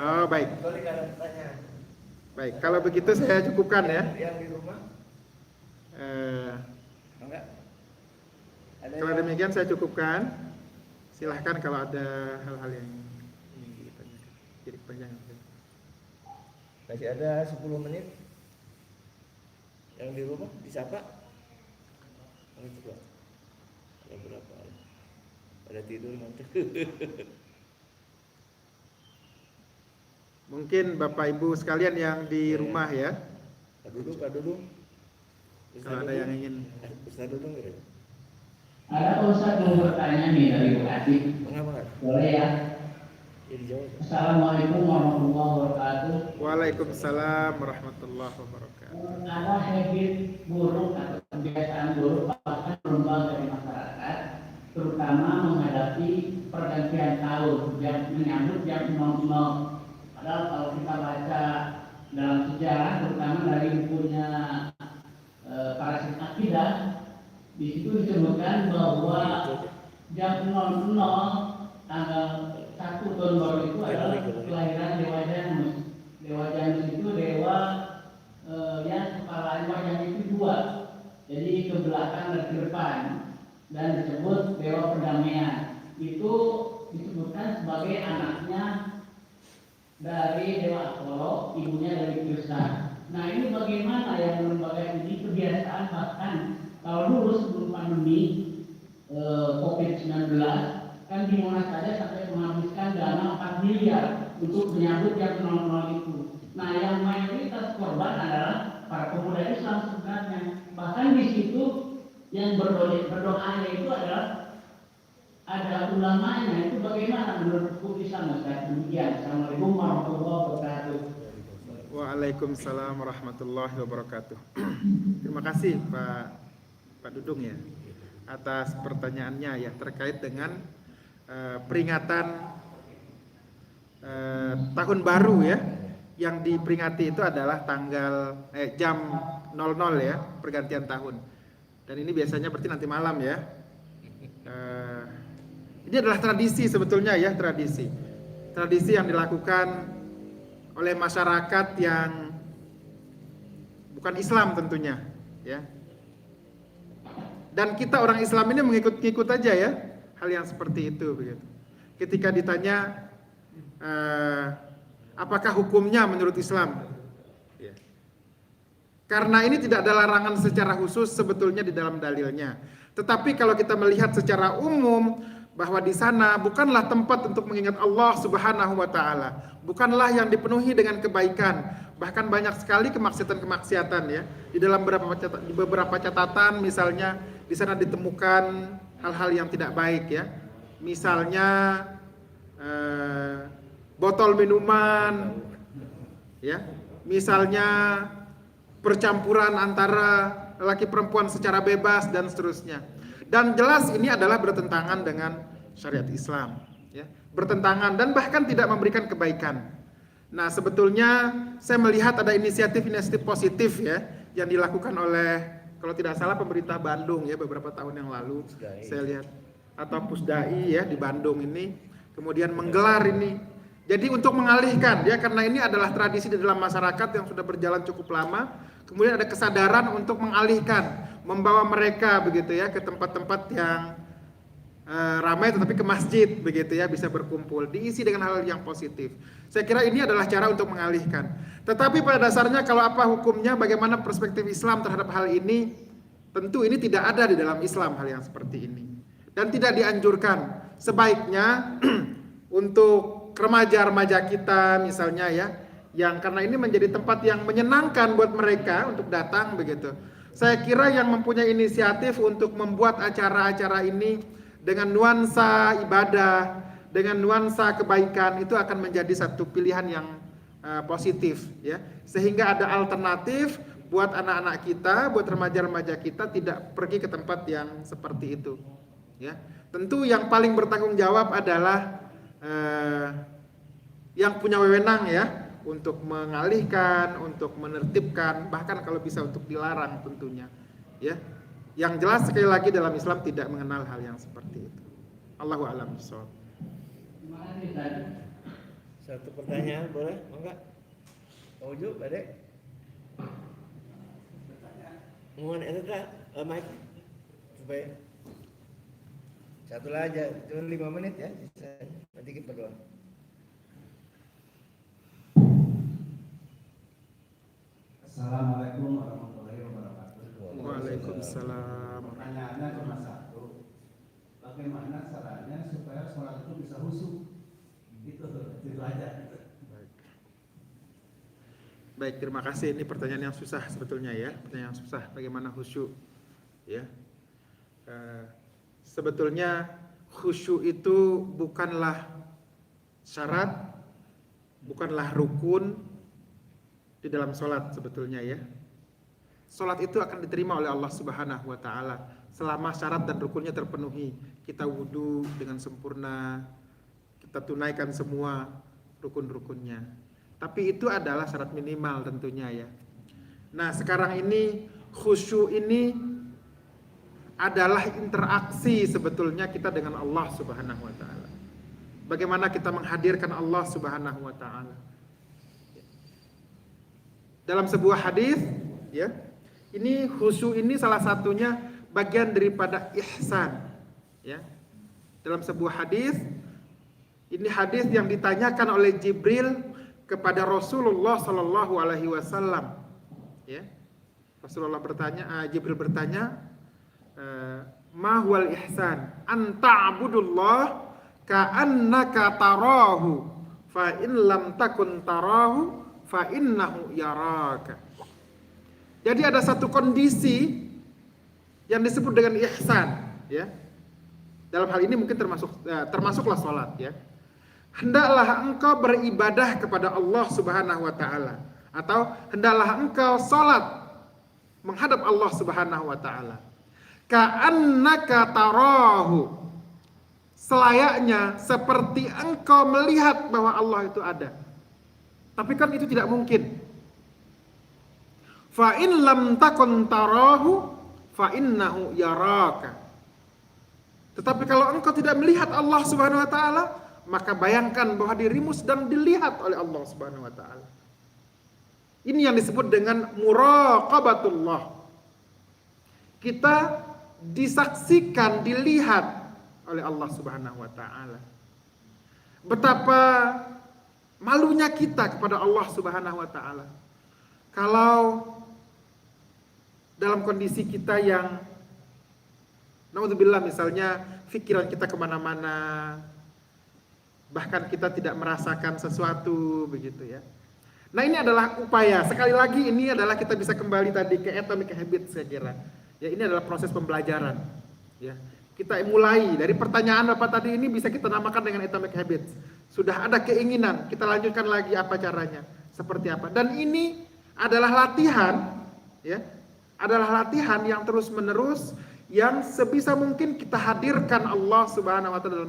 Oh baik. Baik, kalau begitu saya cukupkan ya. Yang di rumah? Enggak. Kalau demikian saya cukupkan. Silahkan kalau ada hal-hal yang ingin ditanyakan. Jadi panjang. Masih ada 10 menit. Yang di rumah disapa? Coba. Ada berapa? Pada tidur nanti. Mungkin Bapak Ibu sekalian yang di rumah ya. Pak Dudung. Kalau ada yang ingin. Ustaz Dudung gitu. Ada Ustaz mau bertanya nih dari Bekasi. Mengapa? Boleh ya? Ya dijawab. Assalamualaikum warahmatullahi wabarakatuh. Waalaikumsalam warahmatullahi wabarakatuh. Ada habit buruk atau kebiasaan buruk bahkan berkembang dari masyarakat, terutama menghadapi pergantian tahun yang menyambut jam 00. Padahal kalau kita baca dalam sejarah, terutama dari bukunya para akidah, di situ disebutkan bahwa jam 00 tanggal 1 tahun baru itu adalah kelahiran Dewa Janus. Dewa Janus itu dewa yang kepala wajahnya itu 2, jadi ke belakang dan ke depan, dan disebut dewa perdamaian. Itu disebutkan sebagai anaknya dari Dewa Apollo, ibunya dari Krishna. Nah ini bagaimana yang lembaga ini kebiasaan bahkan kalau dulu sebelum pandemi COVID-19 kan di Monas saja sampai menghabiskan dana 4 miliar untuk menyambut jam 00 itu. Nah yang mayoritas korban adalah para pemuda Islam sebenarnya. Bahkan di situ yang berdoanya itu adalah ada ulamanya. Itu bagaimana menurut hukum Islam Ustaz? Demikian. Assalamualaikum warahmatullahi wabarakatuh. Waalaikumsalam warahmatullahi wabarakatuh. Terima kasih Pak Dudung ya atas pertanyaannya ya terkait dengan peringatan tahun baru ya. Yang diperingati itu adalah tanggal jam 00 ya, pergantian tahun. Dan ini biasanya berarti nanti malam ya. Ini adalah tradisi sebetulnya ya, tradisi yang dilakukan oleh masyarakat yang bukan Islam tentunya ya. Dan kita orang Islam ini mengikut aja ya hal yang seperti itu begitu. Ketika ditanya apakah hukumnya menurut Islam? Ya. Karena ini tidak ada larangan secara khusus sebetulnya di dalam dalilnya. Tetapi kalau kita melihat secara umum bahwa di sana bukanlah tempat untuk mengingat Allah Subhanahu wa taala, bukanlah yang dipenuhi dengan kebaikan, bahkan banyak sekali kemaksiatan ya. Di dalam beberapa catatan misalnya di sana ditemukan hal-hal yang tidak baik ya. Misalnya botol minuman ya. Misalnya percampuran antara laki perempuan secara bebas dan seterusnya. Dan jelas ini adalah bertentangan dengan syariat Islam, ya. Bertentangan dan bahkan tidak memberikan kebaikan. Nah, sebetulnya saya melihat ada inisiatif-inisiatif positif ya yang dilakukan oleh, kalau tidak salah, pemerintah Bandung ya beberapa tahun yang lalu. Pusdai. Saya lihat, atau Pusdai ya di Bandung ini kemudian menggelar ini. Jadi untuk mengalihkan ya, karena ini adalah tradisi di dalam masyarakat yang sudah berjalan cukup lama, kemudian ada kesadaran untuk mengalihkan, membawa mereka begitu ya ke tempat-tempat yang ramai, tetapi ke masjid begitu ya, bisa berkumpul, diisi dengan hal yang positif. Saya kira ini adalah cara untuk mengalihkan. Tetapi pada dasarnya kalau apa hukumnya, bagaimana perspektif Islam terhadap hal ini, tentu ini tidak ada di dalam Islam hal yang seperti ini. Dan tidak dianjurkan. Sebaiknya untuk remaja-remaja kita misalnya ya, yang karena ini menjadi tempat yang menyenangkan buat mereka untuk datang begitu. Saya kira yang mempunyai inisiatif untuk membuat acara-acara ini dengan nuansa ibadah, dengan nuansa kebaikan, itu akan menjadi satu pilihan yang positif ya. Sehingga ada alternatif buat anak-anak kita, buat remaja-remaja kita tidak pergi ke tempat yang seperti itu ya. Tentu yang paling bertanggung jawab adalah yang punya wewenang ya, untuk mengalihkan, untuk menertibkan, bahkan kalau bisa untuk dilarang tentunya ya. Yang jelas sekali lagi dalam Islam tidak mengenal hal yang seperti itu. Allahu a'lam bishawab. Terima kasih Ustaz. Satu pertanyaan boleh? Enggak? Ojo, Badek. Mohon eta mic supaya satu lah aja, cuma 5 menit ya. Nanti kita berdoa. Assalamualaikum warahmatullahi wabarakatuh. Waalaikumsalam. Pertanyaannya cuma satu. Bagaimana caranya supaya sholat itu bisa khusyuk? Itu aja. Baik, terima kasih. Ini pertanyaan yang susah sebetulnya ya. Pertanyaan yang susah. Bagaimana khusyuk? Ya. Sebetulnya khusyuk itu bukanlah syarat, bukanlah rukun di dalam sholat sebetulnya ya. Sholat itu akan diterima oleh Allah Subhanahu wa Ta'ala selama syarat dan rukunnya terpenuhi. Kita wudhu dengan sempurna, kita tunaikan semua rukun-rukunnya. Tapi itu adalah syarat minimal tentunya ya. Nah, sekarang ini khusyuk ini adalah interaksi sebetulnya kita dengan Allah Subhanahu wa Ta'ala. Bagaimana kita menghadirkan Allah Subhanahu wa Ta'ala. Dalam sebuah hadis ya, ini khusyuk ini salah satunya bagian daripada ihsan ya. Dalam sebuah hadis, ini hadis yang ditanyakan oleh Jibril kepada Rasulullah sallallahu alaihi wasallam ya. Rasulullah bertanya, Jibril bertanya, ma huwal ihsan? An ta'budullah ka'annaka tarahu fa in lam takun tarahu fa innahu yaraka. Jadi ada satu kondisi yang disebut dengan ihsan ya. Dalam hal ini mungkin termasuklah salat ya. Hendaklah engkau beribadah kepada Allah Subhanahu wa Ta'ala, atau hendaklah engkau salat menghadap Allah Subhanahu wa Ta'ala ka'annaka tarahu, selayaknya seperti engkau melihat bahwa Allah itu ada. Tapi kan itu tidak mungkin. Fa in lam takun tarahu fa innahu yaraka. Tetapi kalau engkau tidak melihat Allah Subhanahu wa Ta'ala, maka bayangkan bahwa dirimu sedang dilihat oleh Allah Subhanahu wa Ta'ala. Ini yang disebut dengan muraqabatullah. Kita disaksikan, dilihat oleh Allah Subhanahu wa Ta'ala. Betapa malunya kita kepada Allah Subhanahu wa Ta'ala kalau dalam kondisi kita yang naudzubillah, misalnya pikiran kita kemana-mana, bahkan kita tidak merasakan sesuatu begitu ya. Nah, ini adalah upaya, sekali lagi ini adalah kita bisa kembali tadi ke atomic habit saya kira ya. Ini adalah proses pembelajaran ya. Kita mulai dari pertanyaan Bapak tadi, ini bisa kita namakan dengan atomic habit. Sudah ada keinginan, kita lanjutkan lagi apa caranya, seperti apa. Dan ini adalah latihan ya, adalah latihan yang terus menerus yang sebisa mungkin kita hadirkan Allah Subhanahu wa taala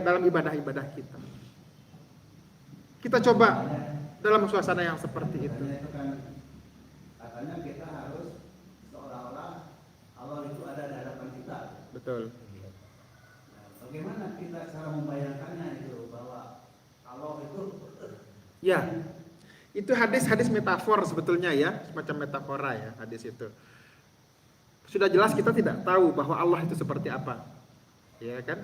dalam ibadah-ibadah kita. Kita coba dalam suasana yang seperti itu. Katanya itu kan, katanya kita harus seolah-olah Allah itu ada di hadapan kita. Betul. Nah, bagaimana kita cara membayangkannya itu bahwa Allah itu Ya, itu hadis-hadis metafor sebetulnya ya, semacam metafora ya hadis itu. Sudah jelas kita tidak tahu bahwa Allah itu seperti apa, ya kan?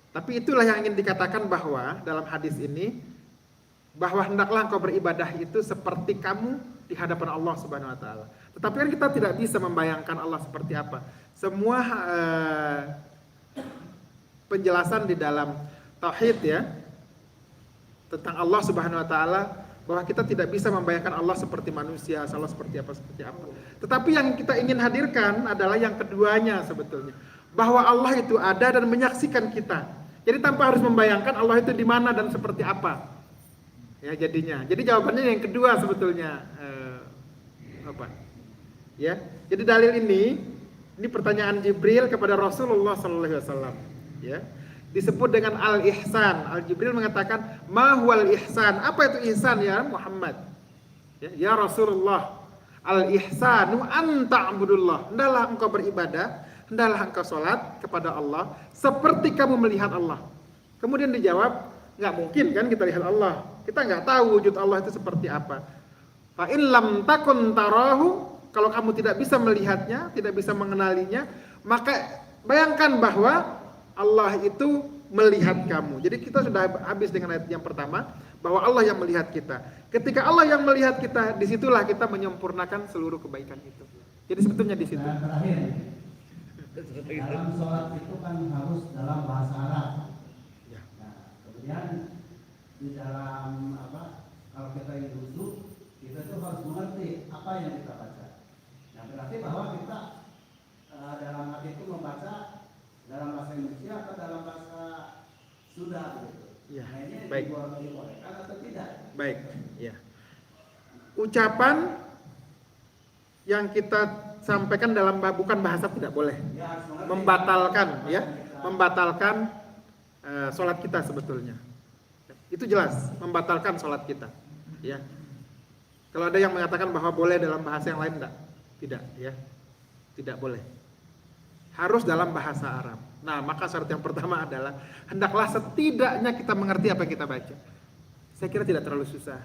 Tapi itulah yang ingin dikatakan bahwa dalam hadis ini, bahwa hendaklah engkau beribadah itu seperti kamu di hadapan Allah Subhanahu wa taala. Tetapi kan kita tidak bisa membayangkan Allah seperti apa. Semua penjelasan di dalam tauhid ya, tentang Allah Subhanahu wa taala, bahwa kita tidak bisa membayangkan Allah seperti manusia, Allah seperti apa. Tetapi yang kita ingin hadirkan adalah yang keduanya sebetulnya, bahwa Allah itu ada dan menyaksikan kita. Jadi tanpa harus membayangkan Allah itu di mana dan seperti apa. Ya jadinya. Jadi jawabannya yang kedua sebetulnya. Ya. Jadi dalil ini pertanyaan Jibril kepada Rasulullah sallallahu alaihi wasallam, ya. Disebut dengan al-ihsan. Al-Jibril mengatakan, "Ma huwal ihsan?" Apa itu ihsan ya Muhammad? Ya Rasulullah, al-ihsanu an ta'budullah. Hendaklah engkau beribadah, hendaklah engkau salat kepada Allah seperti kamu melihat Allah. Kemudian dijawab, enggak mungkin kan kita lihat Allah. Kita enggak tahu wujud Allah itu seperti apa. Fa in lam takun tarahu, kalau kamu tidak bisa melihatnya, tidak bisa mengenalinya, maka bayangkan bahwa Allah itu melihat kamu. Jadi kita sudah habis dengan ayat yang pertama, bahwa Allah yang melihat kita. Ketika Allah yang melihat kita, disitulah kita menyempurnakan seluruh kebaikan itu. Jadi sebetulnya di situ. Nah, terakhir, dalam sholat itu kan harus dalam bahasa Arab. Ya. Nah, kemudian di dalam kalau kita ingin wudhu, kita tuh harus mengerti apa yang kita baca. Nah, berarti bahwa kita dalam hati itu membaca dalam bahasa Indonesia atau dalam bahasa Sunda gitu. Ya, Nah, ini baik. dibolehkan atau tidak? Baik, ya. Ucapan yang kita sampaikan dalam bukan bahasa tidak boleh. Ya, harus mengerti. Membatalkan sholat kita sebetulnya. Itu jelas, membatalkan sholat kita. Ya. Kalau ada yang mengatakan bahwa boleh dalam bahasa yang lain, tidak, ya, tidak boleh. Harus dalam bahasa Arab. Nah, maka syarat yang pertama adalah hendaklah setidaknya kita mengerti apa yang kita baca. Saya kira tidak terlalu susah,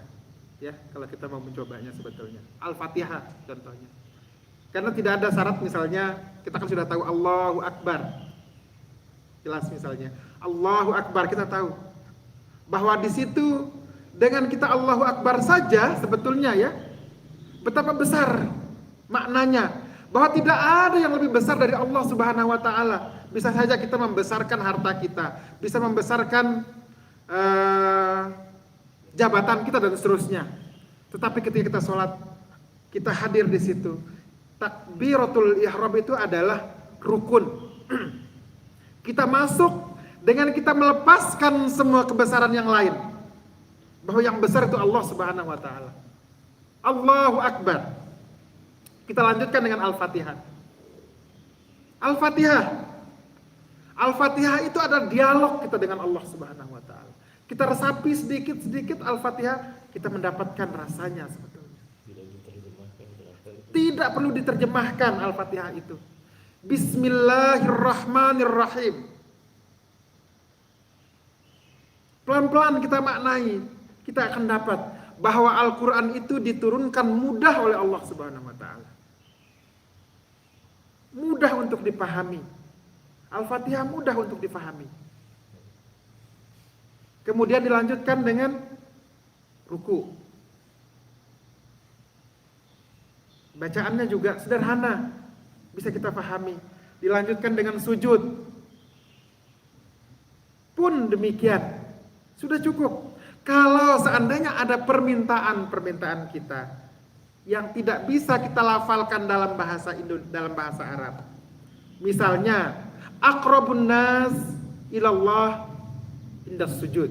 ya, kalau kita mau mencobanya sebetulnya. Al-Fatihah contohnya. Karena tidak ada syarat, misalnya kita kan sudah tahu Allahu Akbar. Jelas misalnya Allahu Akbar, kita tahu bahwa di situ dengan kita Allahu Akbar saja sebetulnya ya, betapa besar maknanya. Bahwa tidak ada yang lebih besar dari Allah Subhanahu wa taala. Bisa saja kita membesarkan harta kita, bisa membesarkan jabatan kita dan seterusnya. Tetapi ketika kita sholat, kita hadir di situ. Takbiratul ihram itu adalah rukun. Kita masuk dengan kita melepaskan semua kebesaran yang lain. Bahwa yang besar itu Allah Subhanahu wa taala. Allahu Akbar. Kita lanjutkan dengan Al-Fatihah. Al-Fatihah. Al-Fatihah itu adalah dialog kita dengan Allah Subhanahu wa taala. Kita resapi sedikit-sedikit Al-Fatihah, kita mendapatkan rasanya sebetulnya. Tidak perlu diterjemahkan Al-Fatihah itu. Bismillahirrahmanirrahim. Pelan-pelan kita maknai, kita akan dapat bahwa Al-Quran itu diturunkan mudah oleh Allah Subhanahu wa taala. Mudah untuk dipahami. Al-Fatihah mudah untuk dipahami. Kemudian dilanjutkan dengan ruku. Bacaannya juga sederhana, bisa kita pahami. Dilanjutkan dengan sujud. Pun demikian, sudah cukup. Kalau seandainya ada permintaan kita yang tidak bisa kita lafalkan dalam bahasa Arab. Misalnya, aqrabun nas ilallah indas sujud.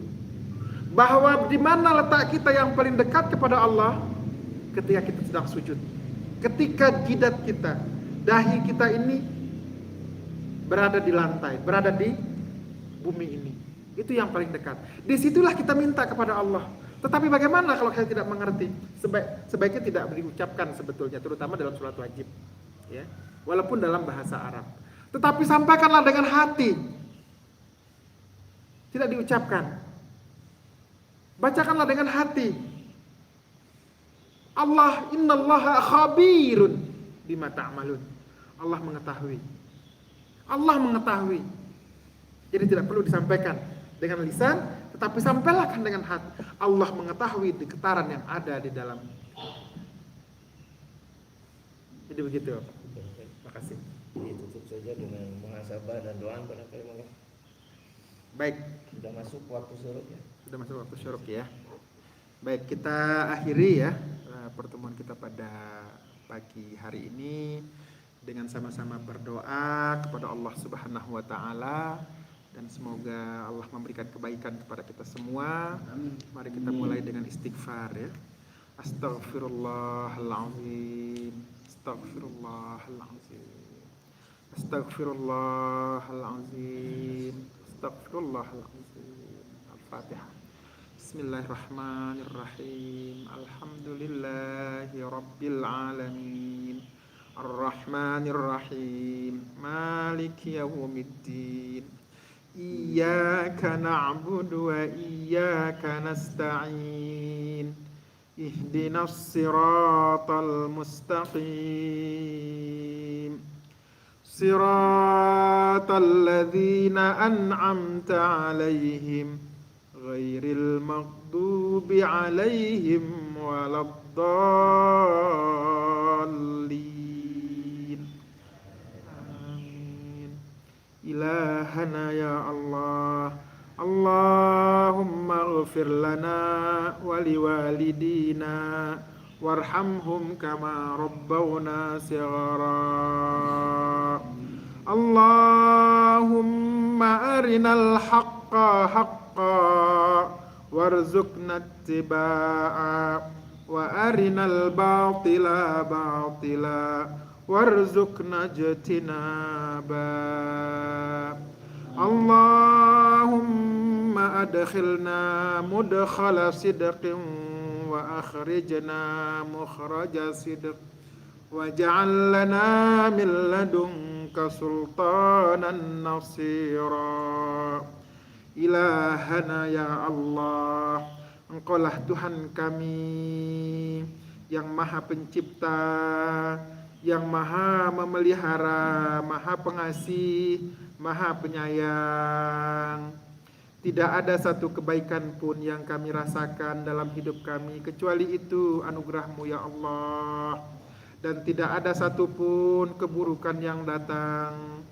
Bahwa di mana letak kita yang paling dekat kepada Allah ketika kita sedang sujud. Ketika jidat kita, dahi kita ini berada di lantai, berada di bumi ini. Itu yang paling dekat. Disitulah kita minta kepada Allah. Tetapi bagaimana kalau kita tidak mengerti? Sebaiknya tidak diucapkan sebetulnya, terutama dalam sholat wajib, ya. Walaupun dalam bahasa Arab. Tetapi sampaikanlah dengan hati. Tidak diucapkan. Bacakanlah dengan hati. Allah, innallaha khabirun bima ta'malun. Allah mengetahui. Allah mengetahui. Jadi tidak perlu disampaikan dengan lisan, tetapi sampailah dengan hati. Allah mengetahui getaran yang ada di dalam. Jadi begitu. Terima kasih. Ditutup saja dengan muhasabah dan doa barangkali mungkin. Baik, Sudah masuk waktu syuruk ya. sudah masuk waktu syuruk ya. Baik, kita akhiri ya pertemuan kita pada pagi hari ini dengan sama-sama berdoa kepada Allah Subhanahu wa taala, dan semoga Allah memberikan kebaikan kepada kita semua. Mari kita mulai dengan istighfar ya. Astaghfirullahaladzim. Astaghfirullahaladzim. Astaghfirullahaladzim. Astaghfirullahaladzim. Al-Fatihah. Bismillahirrahmanirrahim. Alhamdulillahi rabbil alamin. Ar-Rahmanirrahim. Maliki yaumiddin. Iyyaka na'budu wa iyyaka nasta'in. Ihdinas siratal mustaqim. Siratal ladzina an'amta 'alaihim ghairil maghdubi 'alaihim waladdallin. Amin. Ilahana ya Allah, Allahumma ighfir lana wa liwalidina warhamhum kama rabbawna shighara. Allahumma arinal haqqa haqqa warzuqna ittiba'a wa arinal batila batila warzuqna ijtinaba. Allahumma adkhilna mudkhala sidqin wa akhrijna mukhraja sidq waj'al lana min ladunka sultanan nasira. Ilahana ya Allah, Engkaulah Tuhan kami yang Maha Pencipta, yang Maha Memelihara, Maha Pengasih, Maha Penyayang. Tidak ada satu kebaikan pun yang kami rasakan dalam hidup kami kecuali itu anugerah-Mu ya Allah. Dan tidak ada satupun keburukan yang datang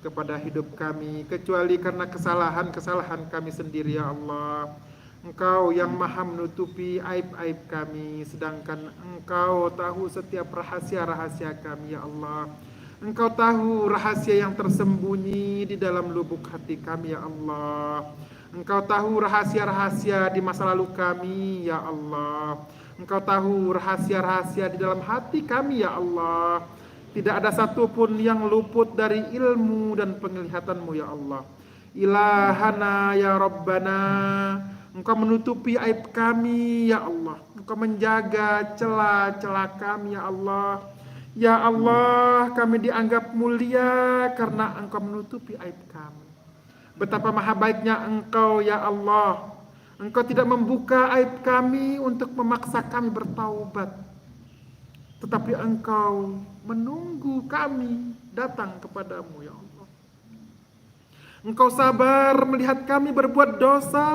kepada hidup kami kecuali karena kesalahan-kesalahan kami sendiri ya Allah. Engkau yang Maha menutupi aib-aib kami, sedangkan Engkau tahu setiap rahasia-rahasia kami ya Allah. Engkau tahu rahasia yang tersembunyi di dalam lubuk hati kami ya Allah. Engkau tahu rahasia-rahasia di masa lalu kami ya Allah. Engkau tahu rahasia-rahasia di dalam hati kami ya Allah. Tidak ada satupun yang luput dari ilmu dan penglihatan-Mu ya Allah. Ilahana ya Rabbana, Engkau menutupi aib kami ya Allah. Engkau menjaga celah-celah kami ya Allah. Ya Allah, kami dianggap mulia karena Engkau menutupi aib kami. Betapa maha baiknya Engkau ya Allah. Engkau tidak membuka aib kami untuk memaksa kami bertaubat, tetapi Engkau menunggu kami datang kepadamu ya Allah. Engkau sabar melihat kami berbuat dosa.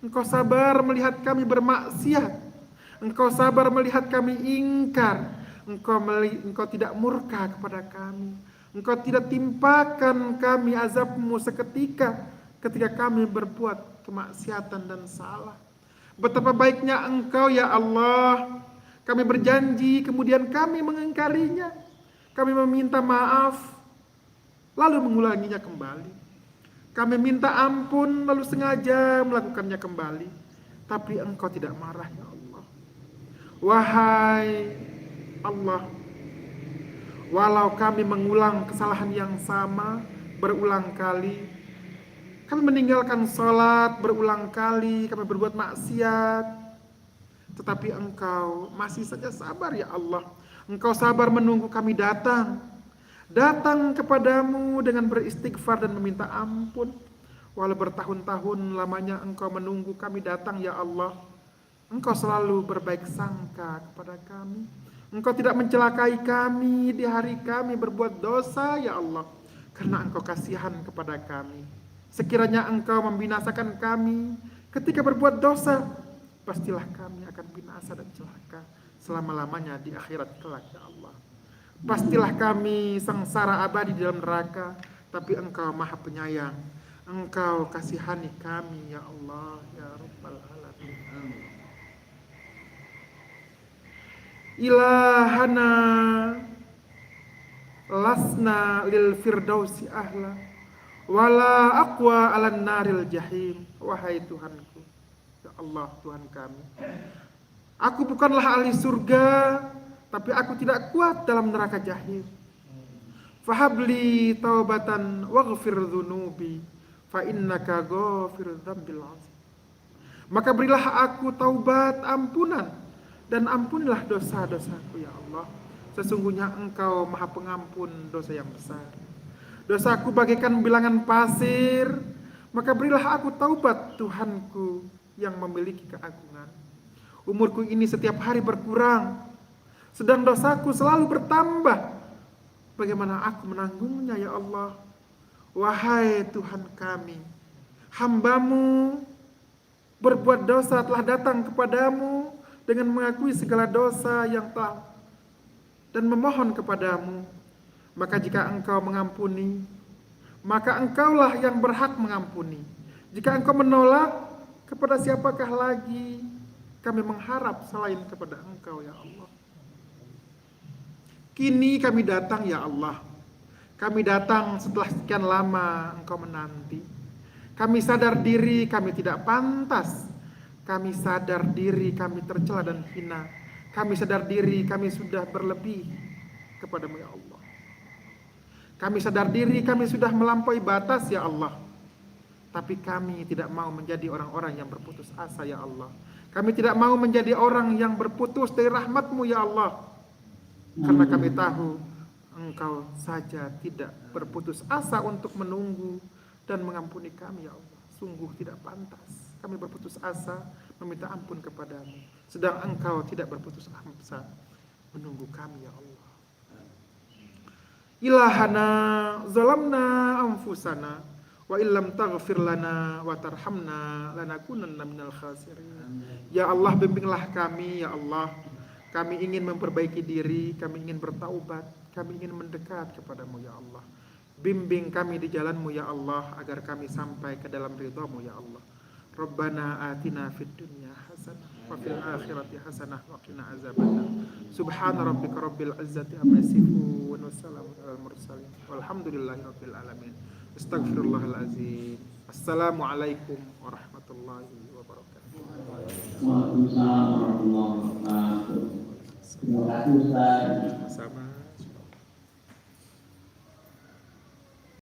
Engkau sabar melihat kami bermaksiat. Engkau sabar melihat kami ingkar. Engkau tidak murka kepada kami. Engkau tidak timpakan kami azab-Mu seketika ketika kami berbuat kemaksiatan dan salah. Betapa baiknya Engkau ya Allah. Kami berjanji kemudian kami mengingkarinya. Kami meminta maaf lalu mengulanginya kembali. Kami minta ampun lalu sengaja melakukannya kembali. Tapi Engkau tidak marah ya Allah. Wahai Allah, Walau kami mengulang kesalahan yang sama berulang kali, kami meninggalkan sholat berulang kali, kami berbuat maksiat, tetapi Engkau masih saja sabar ya Allah. Engkau sabar menunggu kami datang kepadamu dengan beristighfar dan meminta ampun. Walau bertahun-tahun lamanya Engkau menunggu kami datang ya Allah, Engkau selalu berbaik sangka kepada kami. Engkau tidak mencelakai kami di hari kami berbuat dosa ya Allah, karena Engkau kasihan kepada kami. Sekiranya Engkau membinasakan kami ketika berbuat dosa, pastilah kami akan binasa dan celaka selama-lamanya di akhirat kelak ya Allah. Pastilah kami sengsara abadi di dalam neraka, tapi Engkau Maha Penyayang. Engkau kasihani kami ya Allah ya Rabbal Alamin. Amin. Ilahana lasna lil firdausi ahla wala aqwa alan naril jahim. Wahai Tuhanku, ya Allah Tuhan kami, aku bukanlah ahli surga, tapi aku tidak kuat dalam neraka jahim. Fahabli taubatan waghfir dhunubi fa innaka ghafirudz dzambil azim. Maka berilah aku taubat, ampunan, dan ampunilah dosa-dosaku ya Allah. Sesungguhnya Engkau Maha Pengampun dosa yang besar. Dosaku bagaikan bilangan pasir, maka berilah aku taubat Tuhanku yang memiliki keagungan. Umurku ini setiap hari berkurang, sedang dosaku selalu bertambah. Bagaimana aku menanggungnya ya Allah? Wahai Tuhan kami, hamba-Mu berbuat dosa telah datang kepadamu dengan mengakui segala dosa yang telah dan memohon kepadamu. Maka jika Engkau mengampuni, maka Engkaulah yang berhak mengampuni. Jika Engkau menolak, kepada siapakah lagi kami mengharap selain kepada Engkau ya Allah. Kini kami datang ya Allah. Kami datang setelah sekian lama Engkau menanti. Kami sadar diri kami tidak pantas. Kami sadar diri kami tercela dan hina. Kami sadar diri kami sudah berlebih kepadamu ya Allah. Kami sadar diri kami sudah melampaui batas ya Allah. Tapi kami tidak mau menjadi orang-orang yang berputus asa ya Allah. Kami tidak mau menjadi orang yang berputus dari rahmat-Mu ya Allah. Karena kami tahu Engkau saja tidak berputus asa untuk menunggu dan mengampuni kami ya Allah. Sungguh tidak pantas kami berputus asa meminta ampun kepadamu, sedang Engkau tidak berputus asa menunggu kami ya Allah. Ilahana zalamna anfusana wa illam taghfir lana wa tarhamna lanakunanna minal khasirin. Ya Allah, bimbinglah kami ya Allah. Kami ingin memperbaiki diri, kami ingin bertaubat, kami ingin mendekat kepadamu ya Allah. Bimbing kami di jalanmu ya Allah, agar kami sampai ke dalam ridhamu ya Allah. Rabbana atina fid dunya hasanah wa fil akhirati hasanah wa qina azabannar. Subhana rabbika rabbil izzati amma yasifun wa salamun alal mursalin walhamdulillahi rabbil alamin. Astaghfirullahal azim. Assalamualaikum warahmatullahi wabarakatuh. Waalaikumsalam warahmatullahi wabarakatuh. Terima kasih Ustaz. Sama.